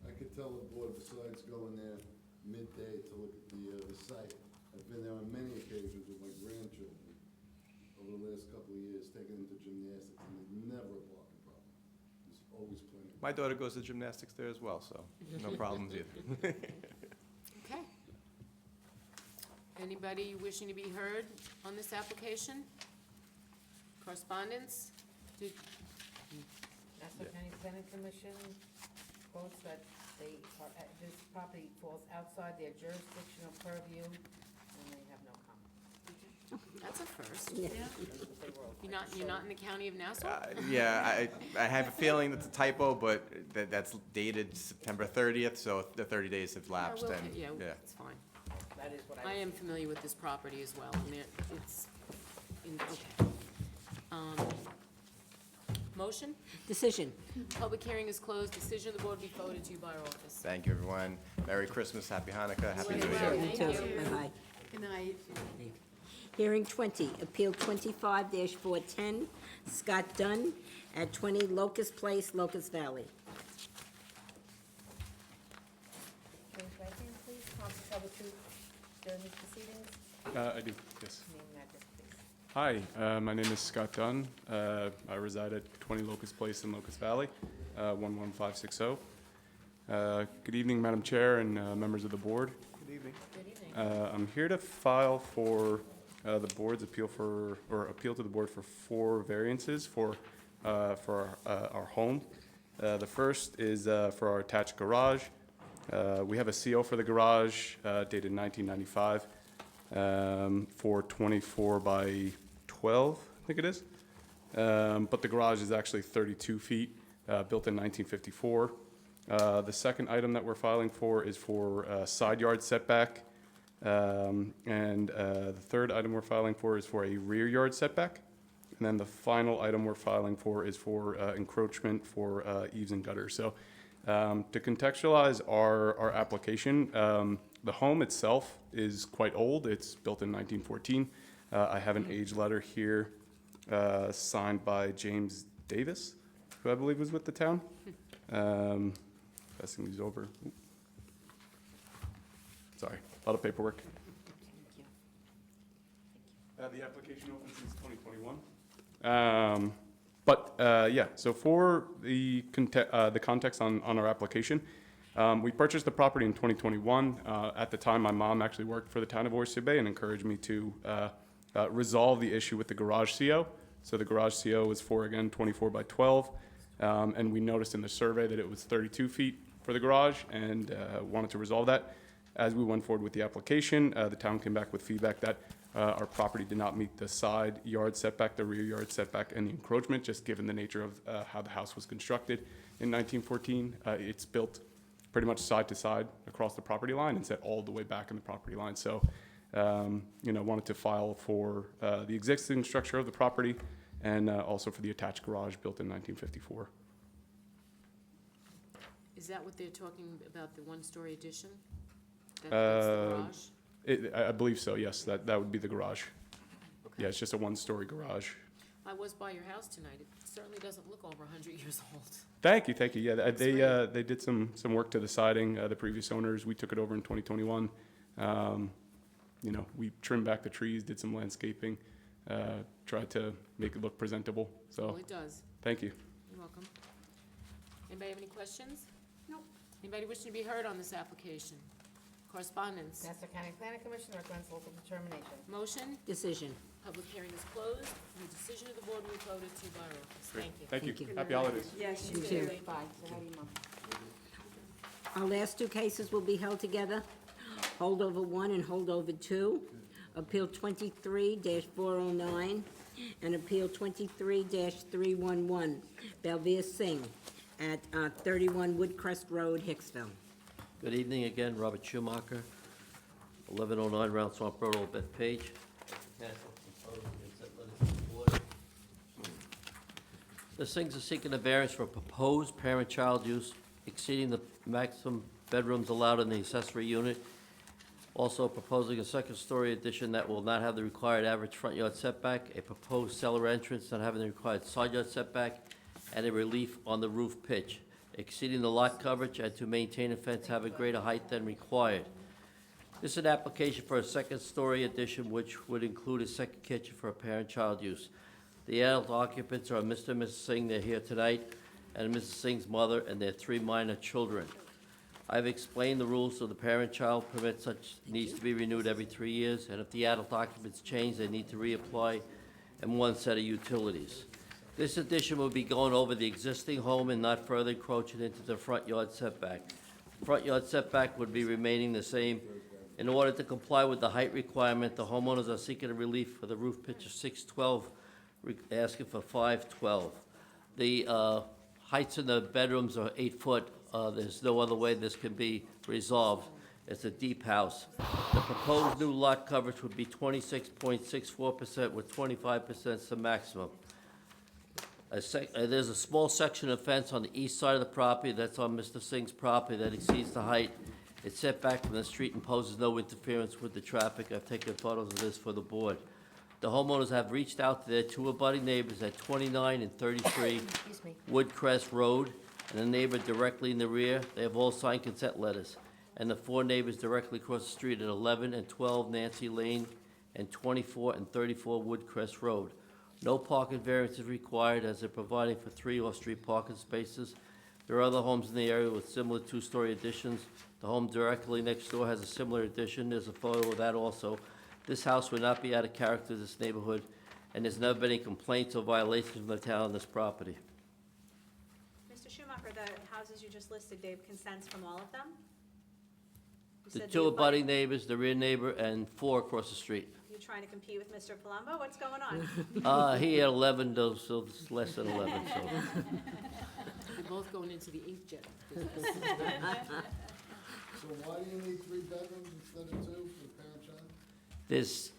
I could tell the board, besides going there midday to look at the site, I've been there on many occasions with my grandchildren over the last couple of years, taking them to gymnastics, and there's never a parking problem. always plenty. My daughter goes to gymnastics there as well, so no problems either. Okay. Anybody wishing to be heard on this application? Correspondence? Did- Nassau County Planning Commission quotes that this property falls outside their jurisdictional purview, and they have no comment. That's a first. Yeah. You're not in the county of Nassau? Yeah, I have a feeling that's a typo, but that's dated September 30th, so the 30 days have lapsed, we'll- and, yeah, yeah. it's fine. That is what I I. am familiar with this property as well, and it's, okay. Motion? Decision. Public hearing is closed. Decision of the board will be forwarded to you by our office. Thank you, everyone. Merry Christmas, Happy Hanukkah, Happy New Year. You too. Bye-bye. Good night. Hearing 20, Appeal 25-410, Scott Dunn at 20 Locust Place, Locust Valley. Raise your right hand, please. Promise to tell the truth during these proceedings. I do, yes. Name and address, please. Hi, my name is Scott Dunn. I reside at 20 Locust Place in Locust Valley, 11560. Good evening, Madam Chair and members of the board. Good evening. Good evening. I'm here to file for the board's appeal appeal to the board for 4 variances for our home. The first is for our attached garage. We have a CO for the garage dated 1995 for 24 by 12, I think it is. But the garage is actually 32 feet, built in 1954. The second item that we're filing for is for side yard setback. And the third item we're filing for is for a rear yard setback. And then the final item we're filing for is for encroachment for eaves and gutters. So to contextualize our application, the home itself is quite old. It's built in 1914. I have an age letter here signed by James Davis, who I believe was with the town. Passing these over. Sorry, a lot of paperwork. The application open since 2021. Yeah, so for the context on our application, we purchased the property in 2021. At the time, my mom actually worked for the town of Oyster Bay and encouraged me to resolve the issue with the garage CO. So the garage CO was for, again, 24 by 12. And we noticed in the survey that it was 32 feet for the garage and wanted to resolve that. As we went forward with the application, the town came back with feedback that our property did not meet the side yard setback, the rear yard setback, and the encroachment, just given the nature of how the house was constructed in 1914. It's built pretty much side to side across the property line and set all the way back in the property line. So, wanted to file for the existing structure of the property and also for the attached garage built in 1954. Is that what they're talking about, the one-story addition? That's the garage? I believe so, yes, that would be the garage. Yeah, it's just a one-story garage. I was by your house tonight. It certainly doesn't look over 100 years old. Thank you. Yeah, they did some work to the siding, the previous owners. We took it over in 2021. We trimmed back the trees, did some landscaping, tried to make it look presentable, so. Well, it does. Thank you. You're welcome. Anybody have any questions? No. Anybody wishing to be heard on this application? Correspondence? Nassau County Planning Commission recommends local determination. Motion? Decision. Public hearing is closed. The decision of the board will be voted to by our office. Great. Thank you. Thank you. Happy holidays. Yes, You too. Bye. Say hi to your mom. Our last 2 cases will be held together, holdover 1 and holdover 2, Appeal 23-409, and Appeal 23-311, Balveer Singh at 31 Woodcrest Road, Hicksville. Good evening again, Robert Schumacher, 1109 Round Swamp Road, Old Bethpage. The Singhs are seeking a variance for proposed parent-child use exceeding the maximum bedrooms allowed in the accessory unit. Also proposing a second-story addition that will not have the required average front yard setback, a proposed cellar entrance not having the required side yard setback, and a relief on the roof pitch, exceeding the lot coverage, and to maintain a fence having greater height than required. This is an application for a second-story addition, which would include a second kitchen for a parent-child use. The adult occupants are Mr. and Mrs. Singh. They're here tonight, and Mrs. Singh's mother and their 3 minor children. I've explained the rules of the parent-child permit such needs to be renewed every 3 years, and if the adult occupants change, they need to reapply and 1 set of utilities. This addition will be going over the existing home and not further encroaching into the front yard setback. Front yard setback would be remaining the same. In order to comply with the height requirement, the homeowners are seeking a relief for the roof pitch of 612, asking for 512. The heights in the bedrooms are 8 foot. There's no other way this can be resolved. It's a deep house. The proposed new lot coverage would be 26.64%, with 25% as the maximum. There's a small section of fence on the east side of the property, that's on Mr. Singh's property, that exceeds the height. It's set back from the street and poses no interference with the traffic. I've taken photos of this for the board. The homeowners have reached out to their 2 abutting neighbors at 29 and 33 Woodcrest Road, and the neighbor directly in the rear. They have all signed consent letters. And the 4 neighbors directly across the street at 11 and 12 Nancy Lane and 24 and 34 Woodcrest Road. No parking variance is required, as they're providing for 3 off-street parking spaces. There are other homes in the area with similar 2-story additions. The home directly next door has a similar addition. There's a photo of that also. This house would not be out of character in this neighborhood, and there's never been any complaints or violations from the town on this property. Mr. Schumacher, the houses you just listed, they have consents from all of them? You The said 2 the abutting neighbors, the rear neighbor, and 4 across the street. You trying to compete with Mr. Palumbo? What's going on? He had 11, though, so it's less than 11, so. They're both going into the inkjet business. So why do you need 3 bedrooms instead of 2 for the parent-child? There's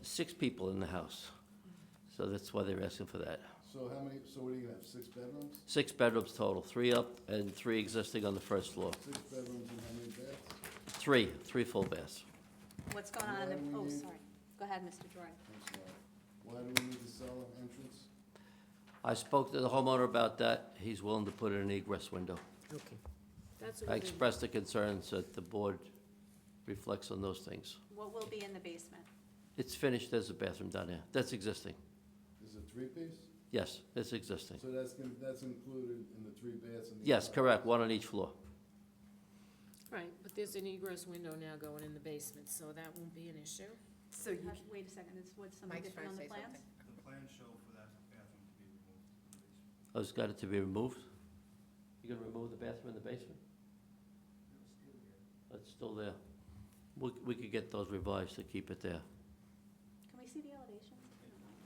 6 people in the house, so that's why they're asking for that. So how many, so what are you gonna have, 6 bedrooms? 6 bedrooms total, 3 up and 3 existing on the first floor. 6 bedrooms and how many baths? 3 full baths. What's going on in the, oh, sorry. Go ahead, Mr. Jordan. I'm sorry. Why do we need the cellar entrance? I spoke to the homeowner about that. He's willing to put in an egress window. Okay. That's I expressed the concerns that the board reflects on those things. What will be in the basement? It's finished, there's a bathroom down there. That's existing. Is it 3-piece? Yes, it's existing. So that's included in the 3 baths and the... Yes, correct, 1 on each floor. Right, but there's an egress window now going in the basement, so that won't be an issue. So you... Wait a second, is what something Mike's different on the trying to say plans? something. The plans show for that bathroom to be removed from the basement. Oh, it's got it to be removed? You gonna remove the bathroom in the basement? It's still there. We could get those revised to keep it there. Can we see the elevations?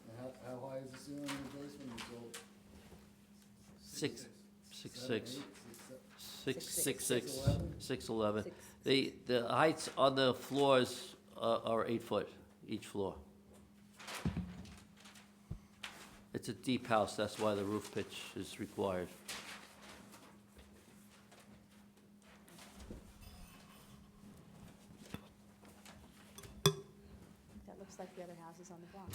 And how high is the ceiling in the basement? It's all 6'6". 6'11"? 6'11". The heights on the floors are 8 foot, each floor. It's a deep house, that's why the roof pitch is required. That looks like the other houses on the block.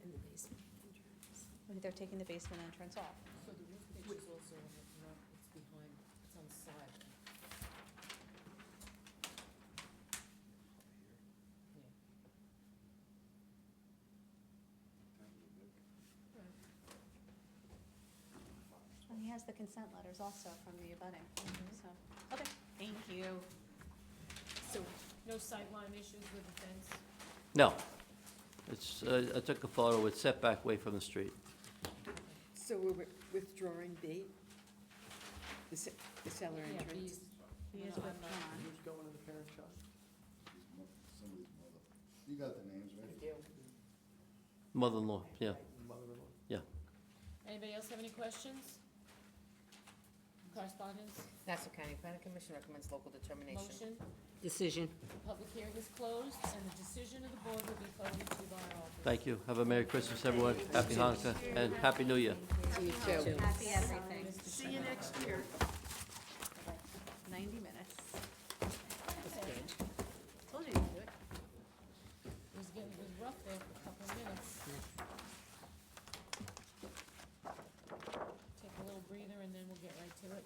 In the basement entrance. Maybe they're taking the basement entrance off. So the roof pitch is also, not, it's behind, it's on the side. And he has the consent letters also from the abutting, so, okay, thank you. So, no sightline issues with the fence? No. It's, I took a photo, it's set back away from the street. So we're withdrawing B? The cellar Yeah, entrance? these- He is No, I'm withdrawn. not. Who's going to the parent-child? Somebody's mother. You got the names, right? Mother-in-law, yeah, Mother-in-law? yeah. Anybody else have any questions? Correspondence? Nassau County Planning Commission recommends local determination. Motion? Decision. The public hearing is closed, and the decision of the board will be forwarded to our office. Thank you. Have a Merry Christmas, everyone. Happy Hanukkah, and Happy New Year. To you too. Happy everything. See you next year. 90 minutes. That's good. Told you you could do it. It was rough there for a couple of minutes. Take a little breather, and then we'll get right to it.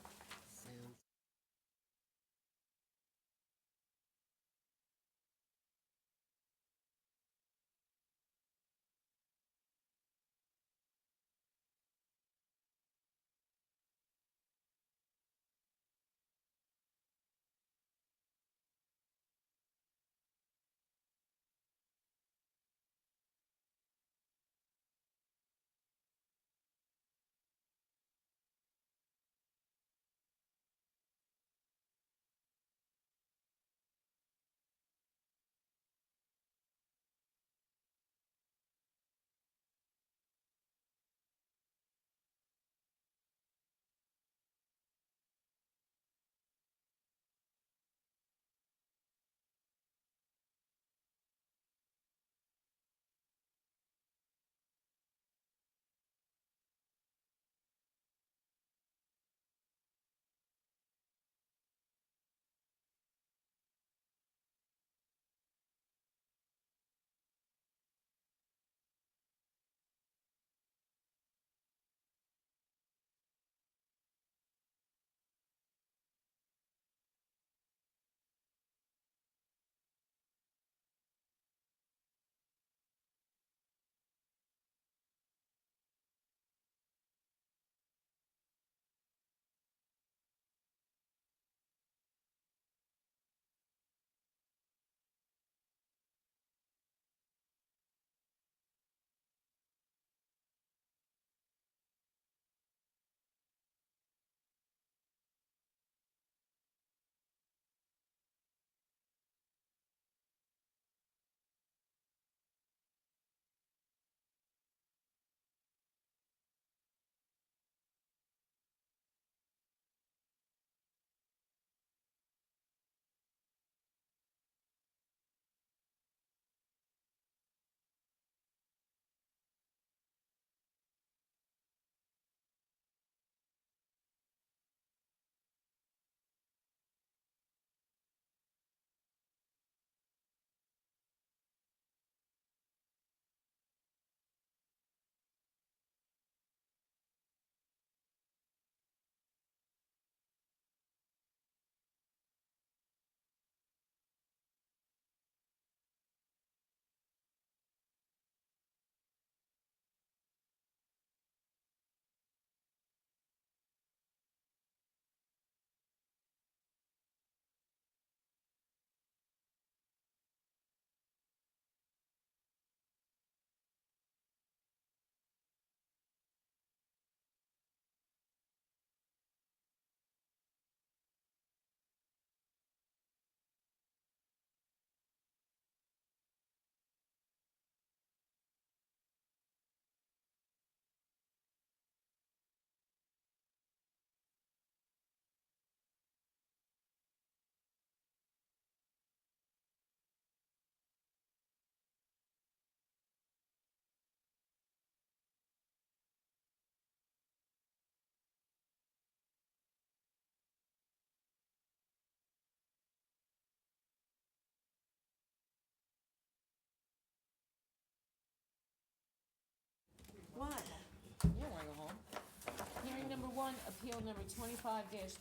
one, appeal number 25-339. This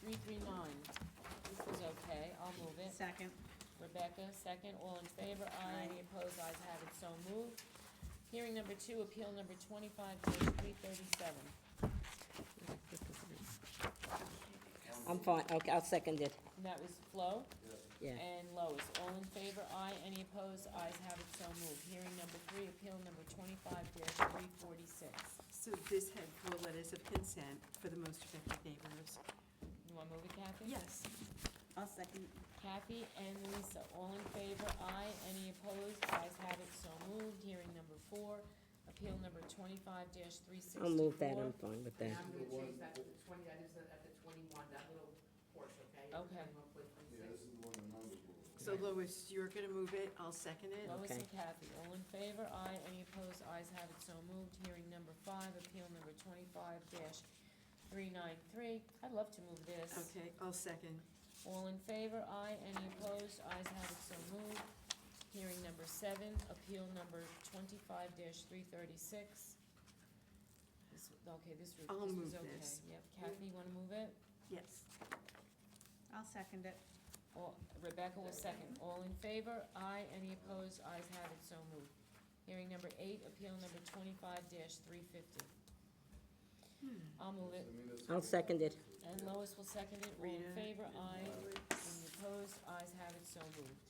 is okay, I'll move it. Second. Rebecca, second, all in favor, aye, any opposed, ayes have it, so moved. Hearing number two, appeal number 25-337. I'm fine, okay, I'll second it. And that was Flo? Yeah. And Lois, all in favor, aye, any opposed, ayes have it, so moved. Hearing number three, appeal number 25-346. So this had 4 letters of consent for the most affected neighbors. You wanna move it, Kathy? Yes. I'll second. Kathy and Lisa, all in favor, aye, any opposed, ayes have it, so moved. Hearing number four, appeal number 25-364. I'll move that, I'm fine with that. And I'm gonna change that to the 20, that is at the 21, that little portion, okay? Okay. Yeah, this is the one the numbers were. So Lois, you're gonna move it, I'll second it. Lois and Kathy, all in favor, aye, any opposed, ayes have it, so moved. Hearing number five, appeal number 25-393. I'd love to move this. Okay, I'll second. All in favor, aye, any opposed, ayes have it, so moved. Hearing number seven, appeal number 25-336. Okay, this was I'll move okay. this. Yep, Kathy, you wanna move it? Yes. I'll second it. Rebecca will second. All in favor, aye, any opposed, ayes have it, so moved. Hearing number eight, appeal number 25-350. I'll move it. I'll second it. And Lois will second it. All in Rita. favor, aye. Any opposed, ayes have it, so moved.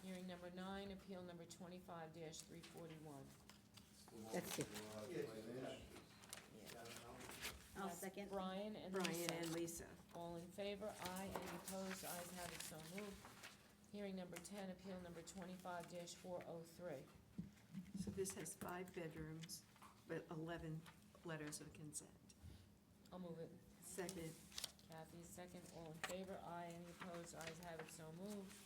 Hearing number nine, appeal number 25-341. That's it. I'll That's second. Brian and Brian Lisa. and Lisa. All in favor, aye. Any opposed, ayes have it, so moved. Hearing number 10, appeal number 25-403. So this has 5 bedrooms, but 11 letters of consent. I'll move it. Second. Kathy, second. All in favor, aye. Any opposed, ayes have it, so moved.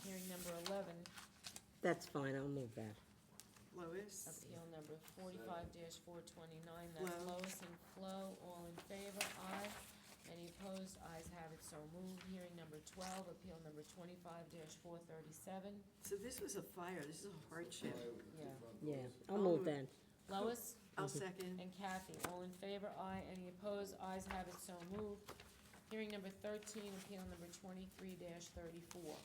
Hearing number 11, That's fine, I'll move that. Lois. appeal number 45-429. That's Flo. Lois and Flo. All in favor, aye. Any opposed, ayes have it, so moved. Hearing number 12, appeal number 25-437. So this was a fire, this is a hardship. Yeah. Yeah, I'll move that. Lois? I'll second. And Kathy, all in favor, aye. Any opposed, ayes have it, so moved. Hearing number 13, appeal number 23-34.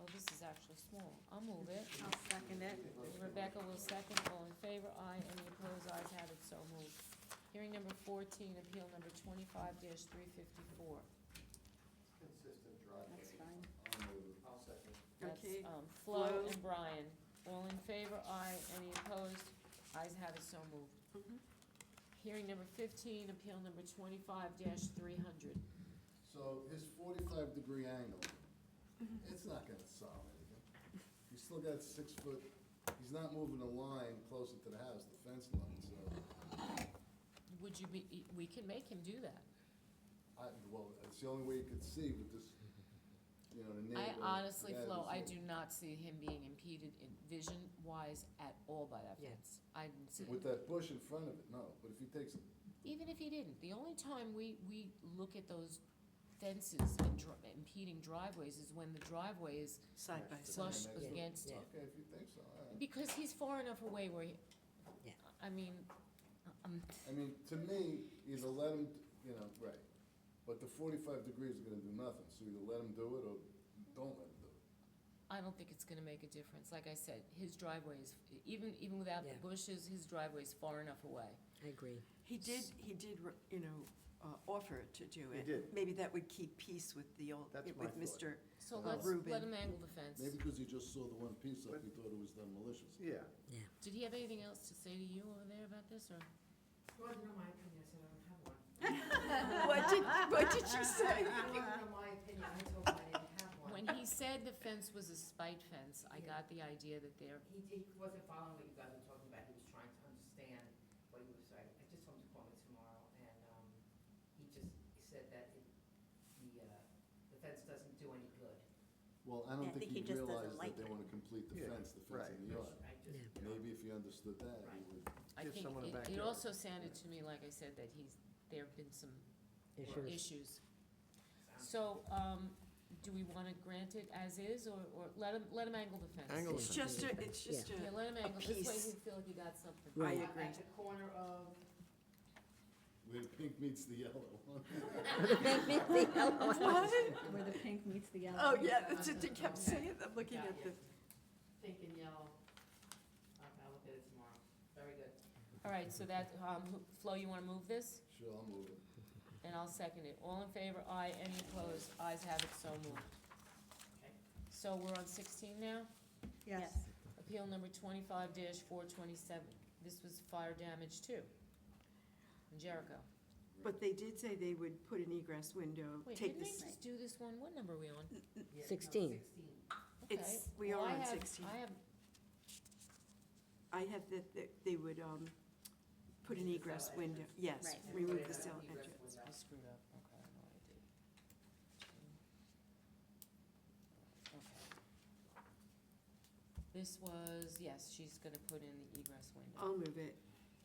Oh, this is actually small. I'll move it. I'll second it. Rebecca will second. All in favor, aye. Any opposed, ayes have it, so moved. Hearing number 14, appeal number 25-354. Consistent driveway. That's fine. I'll move it. I'll second. That's Okay. Flo Flo. and Brian. All in favor, aye. Any opposed, ayes have it, so moved. Mhm. Hearing number 15, appeal number 25-300. So his 45-degree angle, it's not gonna solve anything. He's still got 6 foot, he's not moving the line closer to the house, the fence line, so, Would you be, we can make him do that. well, it's the only way you could see with this, you know, the neighbor. I honestly, yeah, Flo, I this- do not see him being impeded in vision-wise at all by that Yeah. fence. I didn't see With it. that bush in front of it, no, but if he takes, Even if he didn't, the only time we look at those fences and impeding driveways is when the driveway is Side by side. flush Yeah. against it. okay, if you think so, all right. Because he's far enough away where he, Yeah. I mean, I mean, to me, either let him, you know, right, but the 45 degrees is gonna do nothing, so either let him do it or don't let him do it. I don't think it's gonna make a difference. Like I said, his driveway is, even without the Yeah. bushes, his driveway is far enough away. I agree. He did, you know, offer to do it. He did. Maybe that would keep peace with the old, That's with my thought. Mr. So Uh, let Reuben. him angle the fence. Maybe because he just saw the one piece up, he thought it was done malicious. Yeah. Did he have anything else to say to you over there about this, or? You want to know my opinion, I said I don't have one. What did you say? You want to know my opinion, I told him I didn't have one. When he said the fence was a spite fence, I got the idea that there, He wasn't following what you guys were talking about, he was trying to understand what you were saying. I just told him to call me tomorrow, and, he just said that the fence doesn't do any good. Well, I don't Yeah, I think think he he just doesn't realized like that they it. wanna complete the Yeah, fence, the fence right. in the yard. I just, Maybe if he understood that, he Right. would. I Give think, someone a it backyard. also sounded to me, like I said, that there have been some issues. So, do we wanna grant it as is, or let him angle the fence? Angle the It's fence. just a, it's just Yeah, let him a angle, this way piece. he'd feel like he got something. Right. I agree. At the corner of, Where the pink meets the yellow. Where the pink meets the yellow. Where the pink meets the yellow. Oh, yeah, that's what they kept saying, I'm looking at the, Pink and yellow. Okay, I'll look at it tomorrow. Very good. All right, so that, Flo, you wanna move this? Sure, I'll move it. And I'll second it. All in favor, aye. Any opposed? Ayes have it, so moved. Okay. So we're on 16 now? Yes. Appeal number 25-427. This was fire damage too, in Jericho. but they did say they would put an egress window, Wait, take didn't this. they just do this one? What number are we on? 16. It's, Okay. we are Well, I on have- 16. I I have that they would, put an egress window, yes, Right. remove the cell entrance. I screwed up. Okay, I know what I did. Okay. This was, yes, she's gonna put in the egress window. I'll move it.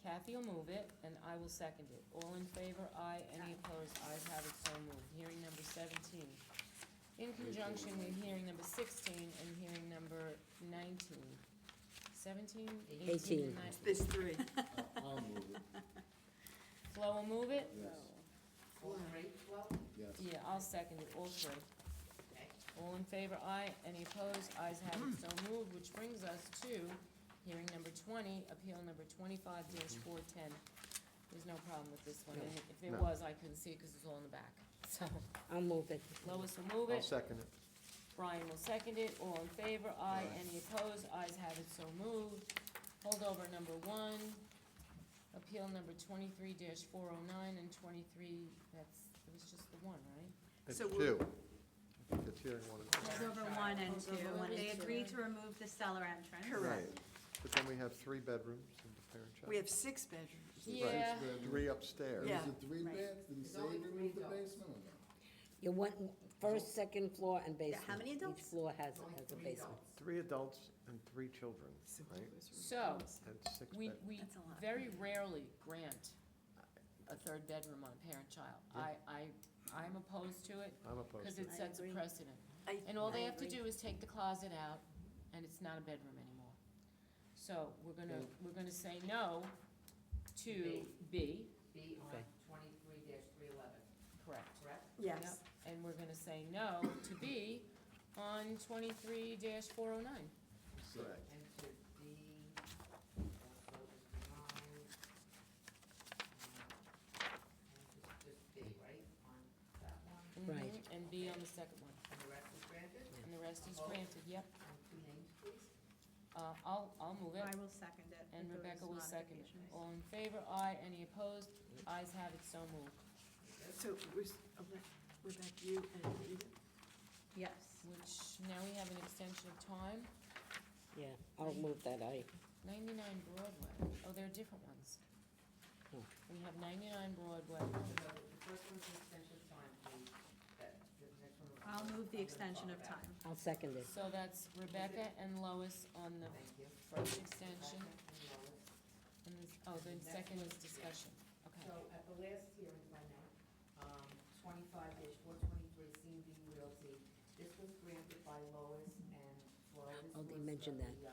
Kathy will move it, and I will second it. All in favor, aye. Any opposed, ayes have it, so moved. Hearing number 17. In conjunction with hearing number 16 and hearing number 19. 17, 18, 18. and 19. There's three. I'll move it, Flo will move it? yes, All three, Flo? yes. Yeah, I'll second it, all three. Okay. All in favor, aye. Any opposed, ayes have it, so moved, which brings us to hearing number 20, appeal number 25-410. There's no problem with this one, and if there No. was, I couldn't see it because it's all in the back. So I'll move it. Lois will move I'll it, second it. Brian will second it, all in favor, aye. Any opposed, ayes have it, so moved. Holdover number 1, appeal number 23-409 and 23, it was just the one, right? It's So two. I think it's hearing one and two. Holdover 1 and 2, one and they two. agreed to remove the cellar entrance. Correct. Right. But then we have 3 bedrooms and the parent child. We have 6 bedrooms. Yeah. Bedroom. 3 upstairs. Yeah. Is it 3 Right. beds? Did he There's say only he 3 removed the adults. basement or no? You want first, second floor, and basement. how many Each adults? floor has Only a 3 basement. adults. 3 adults and 3 children, right? So, And 6 we, bedrooms. we That's a lot. very rarely grant a third bedroom on a parent-child. I'm opposed to it, I'm opposed because to it it. sets a agree. precedent. I- And all they I have to agree. do is take the closet out, and it's not a bedroom anymore. So, we're gonna say no to B, B on Okay. 23-311, correct. correct? Yes. Yep. And we're gonna say no to B on 23-409. Correct. And to D, also is denied. And just B, right, on that one, Right. Mhm, and B on the second one. and the rest is granted? And the rest is granted, yep. And 2 names, please? I'll move it, I will second it. and with those Rebecca will second it. modifications. All in favor, aye. Any opposed? Ayes have it, so moved. So Rebecca, you and Rita? Yes. Which, now we have an extension of time. Yeah, I'll move that. 99 Broadway. Oh, there are different ones. Hmm. We have 99 Broadway. No, the first one's the extension of time, please. The next one. I'll move the extension of time. I'll second it. So that's Rebecca and Lois on the Thank you. first extension. Rebecca and Lois. And this, oh, the second is discussion. Okay. So at the last hearing, if I may, 25-423 C&D Realty, this was granted by Lois and Flo. This Oh, they was, mentioned that. the,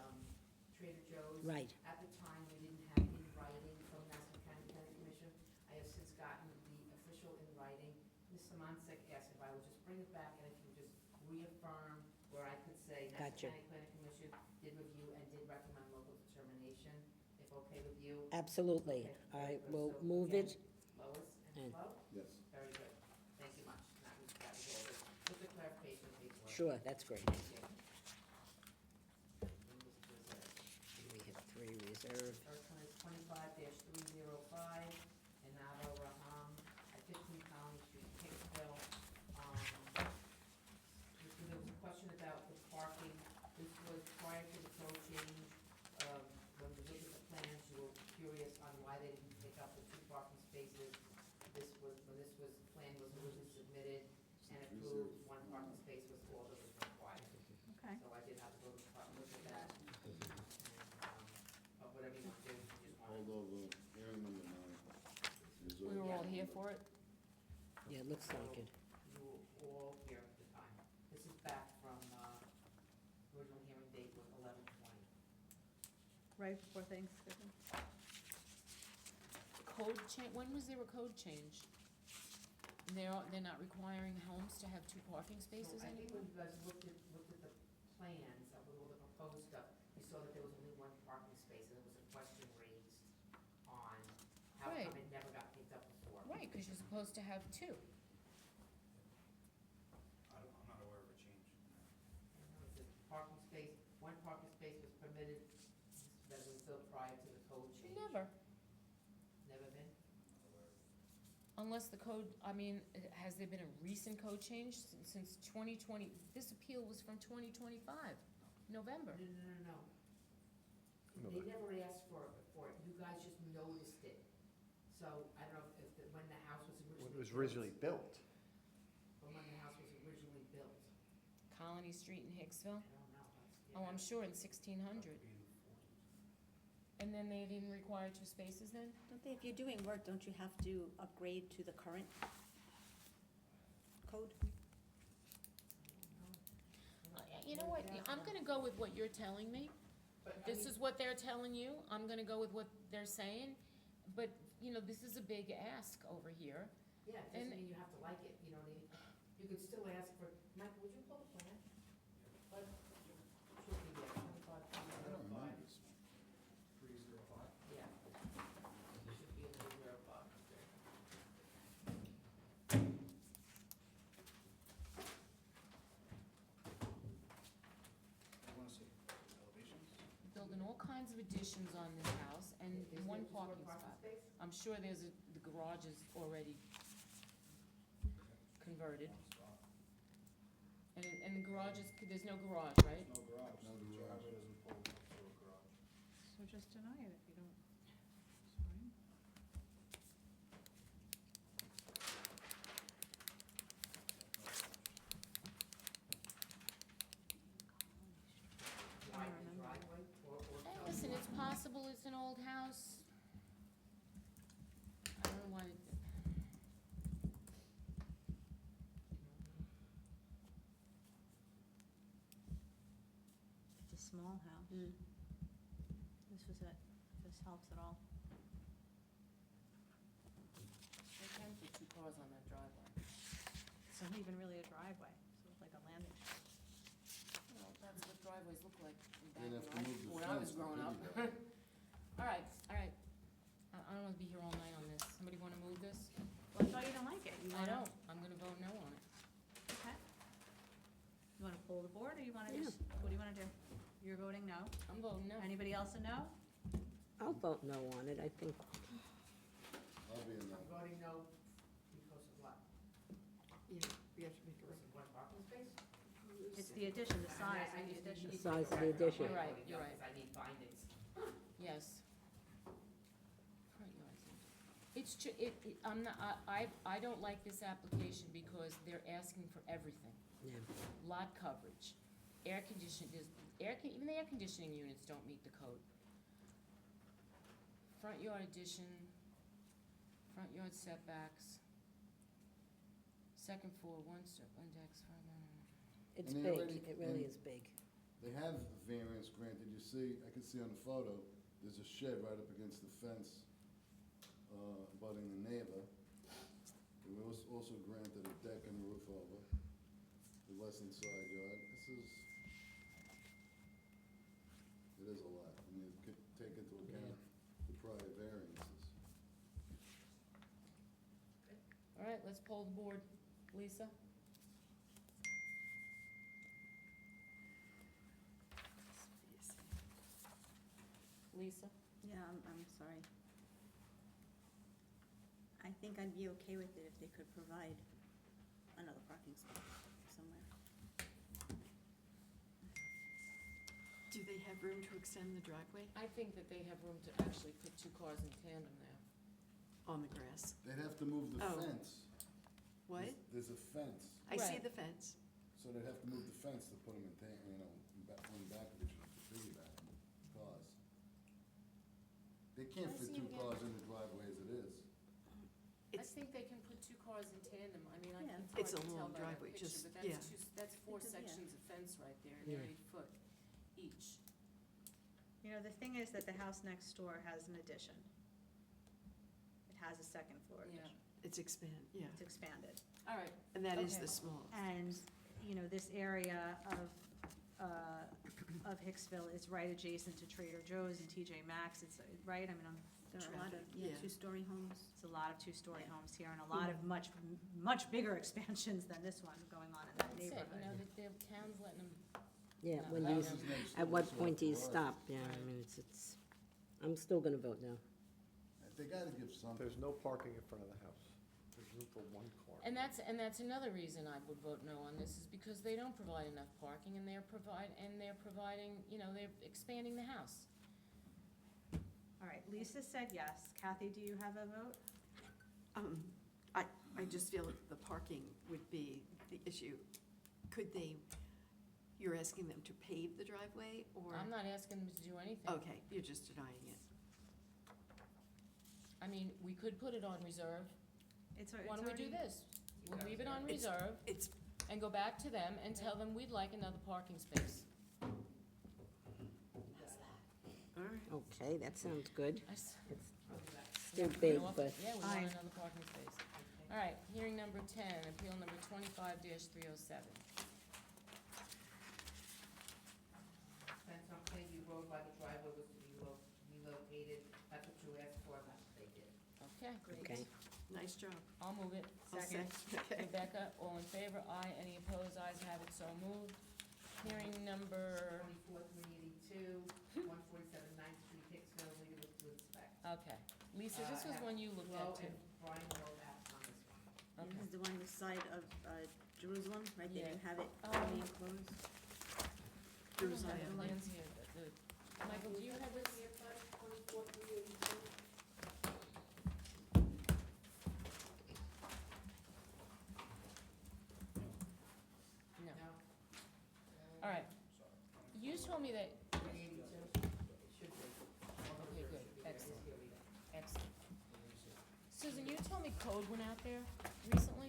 Trader Joe's. Right. At the time, we didn't have it in writing from Nassau County Planning Commission. I have since gotten the official in writing. Mr. Monsick asked if I would just bring it back and if you would just reaffirm where I could say Nassau Gotcha. County Planning Commission did review and did recommend local determination, if okay with you. Absolutely. I Okay, very good. will So move again, it. Lois and And- Flo? Yes. Very good. Thank you much. That was all of it. With the clarification, please. Laura. Sure, that's great. Thank you. And this was it. We have 3 reserved. First one is 25-305, and Navo Raham at 15 Colony Street, Hicksville. There was a question about the parking. This was prior to the code change. When we looked at the plans, you were curious on why they didn't pick up the 2 parking spaces. This was, when this plan was originally submitted and approved, 1 parking space was all that was required. Okay. So I did have to go to the department, look at that. And, but whatever you want to do, you just want Hold over, hearing number 9. We were all here for it? Yeah, it looks like it. You were all here at the time. This is back from, original hearing date was 11/20. Right before Thanksgiving. code when was there a code change? They're not requiring homes to have 2 parking spaces So I think anymore? when you guys looked at the plans of all the proposed stuff, you saw that there was only 1 parking space, and there was a question raised on how Right. come it never got picked up before. Right, because you're supposed to have 2. I'm not aware of a change. The parking space, 1 parking space was permitted, that was built prior to the code change. Never. Never been? Unless the code, I mean, has there been a recent code change since 2020? This appeal was from 2025, November. No. They never asked for it, you guys just noticed it. So, I don't know if, when the house was originally When it was originally built. But when the house was originally built, Colony Street in Hicksville? I don't know. Oh, I'm sure in 1600. And then they didn't require 2 spaces then? Don't they, if you're doing work, don't you have to upgrade to the current code? You know what, I'm gonna go with what you're telling me. This is what they're telling you, I'm gonna go with what they're saying. But, you know, this is a big ask over here. Yeah, it doesn't mean you have to like it, you know what I mean? You could still ask for, Michael, would you pull the plan? But, should be there, 25, I don't remember this one. Yeah. You should be able to verify. I want to see elevations. Building all kinds of additions on this house and Is one there just one parking parking spot. space? I'm sure the garage is already converted. And the garage is, there's no garage, right? No garage. No garage. Driveway doesn't pull up to a garage. So just deny it if you don't. Widen the driveway, or Hey, listen, it's possible it's an old house. I don't know why. It's a small house. This was it, if this helps at all. They can put 2 cars on that driveway. It's not even really a driveway, so it's like a landing strip. Well, that's what driveways look like back They'd have to move the when I was fence to growing up. piggyback. All right. I don't wanna be here all night on this. Somebody wanna move this? Well, I thought you didn't like it. You I wanna- don't. I'm gonna vote no on it. Okay. You wanna pull the board, or you wanna just, what do you wanna do? You're voting no? I'm voting no. Anybody else a no? I'll vote no on it, I think. I'll be in that. I'm voting no because of what? Yeah, we have to make a Because of 1 parking space? It's the addition, the size I of the just addition. The size of the addition. You're right, you're right. Because I need findings. Yes. Front yard's empty. It's I'm not, I don't like this application because they're asking for everything. Yeah. Lot coverage, air conditioning, even the air conditioning units don't meet the code. Front yard addition, front yard setbacks, second floor, one decks, It's And they big, already- it really and- is big. They have variance granted, you see, I can see on the photo, there's a shed right up against the fence, abutting the neighbor. They were also granted a deck and a roof over, the western side yard. It is a lot, and you could take into account the prior variances. All right, let's poll the board. Lisa? Lisa? Yeah, I'm sorry. I think I'd be okay with it if they could provide another parking spot somewhere. Do they have room to extend the driveway I think that they have room to actually put 2 cars in tandem there. on the grass? They'd have to move the Oh. fence. What? There's a fence, I see Right. the fence. so they'd have to move the fence to put them in, one back of each other, to piggyback cars. They can't I fit see 2 again. cars in the driveway as it is. I think they can put 2 cars in tandem. I mean, Yeah. it's It's hard a to tell long by that driveway, picture, just- but yeah. that's 4 It does, yeah. sections of fence right there, and they're Yeah. 8 foot each. You know, the thing is that the house next door has an addition. has a second floor addition. It's yeah. It's expanded. All right. And that is Okay. the smallest. And, you know, this area of Hicksville is right adjacent to Trader Joe's and TJ Maxx, it's, right, I mean, there are a lot of Yeah. two-story homes. It's a lot of two-story homes here, and a lot of much bigger expansions than this one going on in that That's it, neighborhood. you know, the town's letting them. Yeah, No, when I you, don't. at what point do you stop? Yeah, I mean, it's, I'm still gonna vote no. They gotta give something. There's no parking in front of the house. There's room for one car. And that's another reason I would vote no on this, is because they don't provide enough parking, and they're providing, you know, they're expanding the house. All right, Lisa said yes. Kathy, do you have a vote? I just feel that the parking would be the issue. Could they, you're asking them to pave the driveway, or? I'm not asking them to do anything. Okay, you're just denying it. I mean, we could put it on reserve. Why don't we do this? We'll leave it on reserve and go back to them and tell them we'd like another parking space. All right. Okay, that sounds good. Nice. It's still big, but. Yeah, we want another parking space. All right, hearing number 10, appeal number 25-307. Fence on Plainview Road by the driveway was to be relocated. That's what you asked for, and that's what they did. Okay, Okay. Nice job. I'll move it. Second. Okay. Rebecca, all in favor? Aye. Any opposed? Ayes have it, so moved. Hearing number, 24, 382, 147 9th Street, Hicksville, legal to inspect. okay. Lisa, this was one you looked at too. Brian wrote out on this one. Okay. This is the one the side of Jerusalem, right? They Yeah. didn't have it Um, fully enclosed. I don't have the plans here, Michael, do you have this? 24, 382. No. All right. You told me that, okay, good, excellent, excellent. Susan, you told me code went out there recently?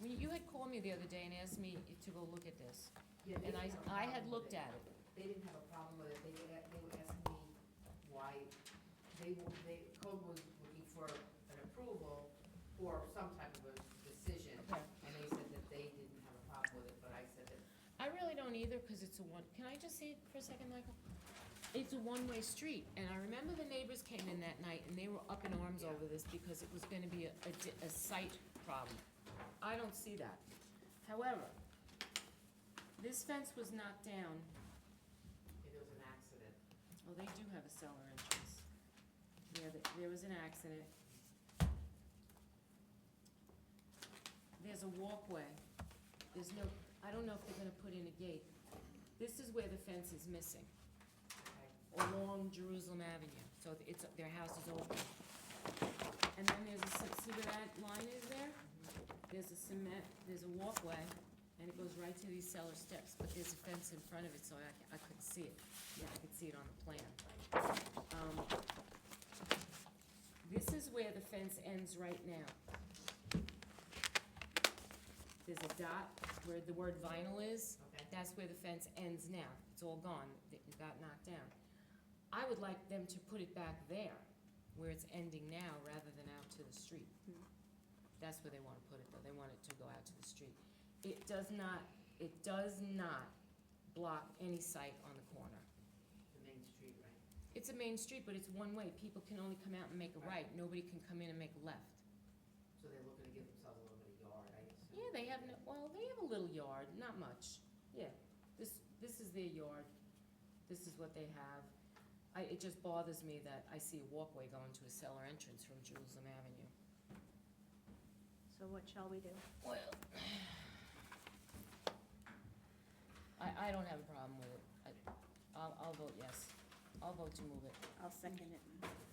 You had called me the other day and asked me to go look at this, Yeah, they and didn't have a I had problem looked with at it. They didn't have a problem with it, they were asking me why, code was looking for an approval or some type of a decision. Okay. And they said that they didn't have a problem with it, but I said that, I really don't either, because it's a one, can I just see it for a second, Michael? It's a one-way street, and I remember the neighbors came in that night, and they were up in arms over this because it was gonna be a site problem. I don't see that. However, this fence was knocked down. it was an accident. Oh, they do have a cellar entrance. Yeah, there was an accident. There's a walkway. There's no, I don't know if they're gonna put in a gate. This is where the fence is missing, along Jerusalem Avenue, so it's, their house is open. And then there's see where that line is there? There's there's a walkway, and it goes right to these cellar steps, but there's a fence in front of it, so I couldn't see it. Yeah, I could see it on the plan. This is where the fence ends right now. There's a dot where the word vinyl is. Okay. That's where the fence ends now. It's all gone. It got knocked down. I would like them to put it back there, where it's ending now, rather than out to the street. That's where they wanna put it, though. They want it to go out to the street. It does not block any sight on the corner. The main street, right? It's a main street, but it's one way. People can only come out and make a right. Nobody can come in and make a left. So they're looking to give themselves a little bit of yard, I assume. Yeah, they have they have a little yard, not much. Yeah, this is their yard. This is what they have. It just bothers me that I see a walkway going to a cellar entrance from Jerusalem Avenue. So what shall we do? Well, I don't have a problem with it. I'll vote yes. I'll vote to move it. I'll second it.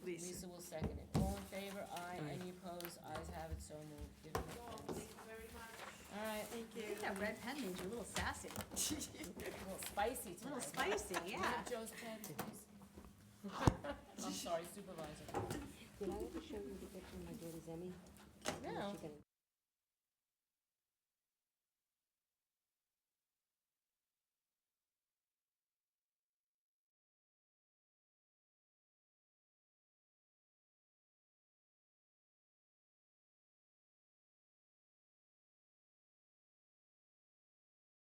Lisa will second it. All in favor? Aye. Any opposed? Ayes have it, so moved. Give them the fence. Thank you very much. All right. Thank you. I think that red pen made you a little sassy. A little spicy A little tonight. spicy, Can I yeah. have Joe's pen, please? I'm sorry, Supervisor. Did I ever show you the picture of my daughter's Emmy? No. She got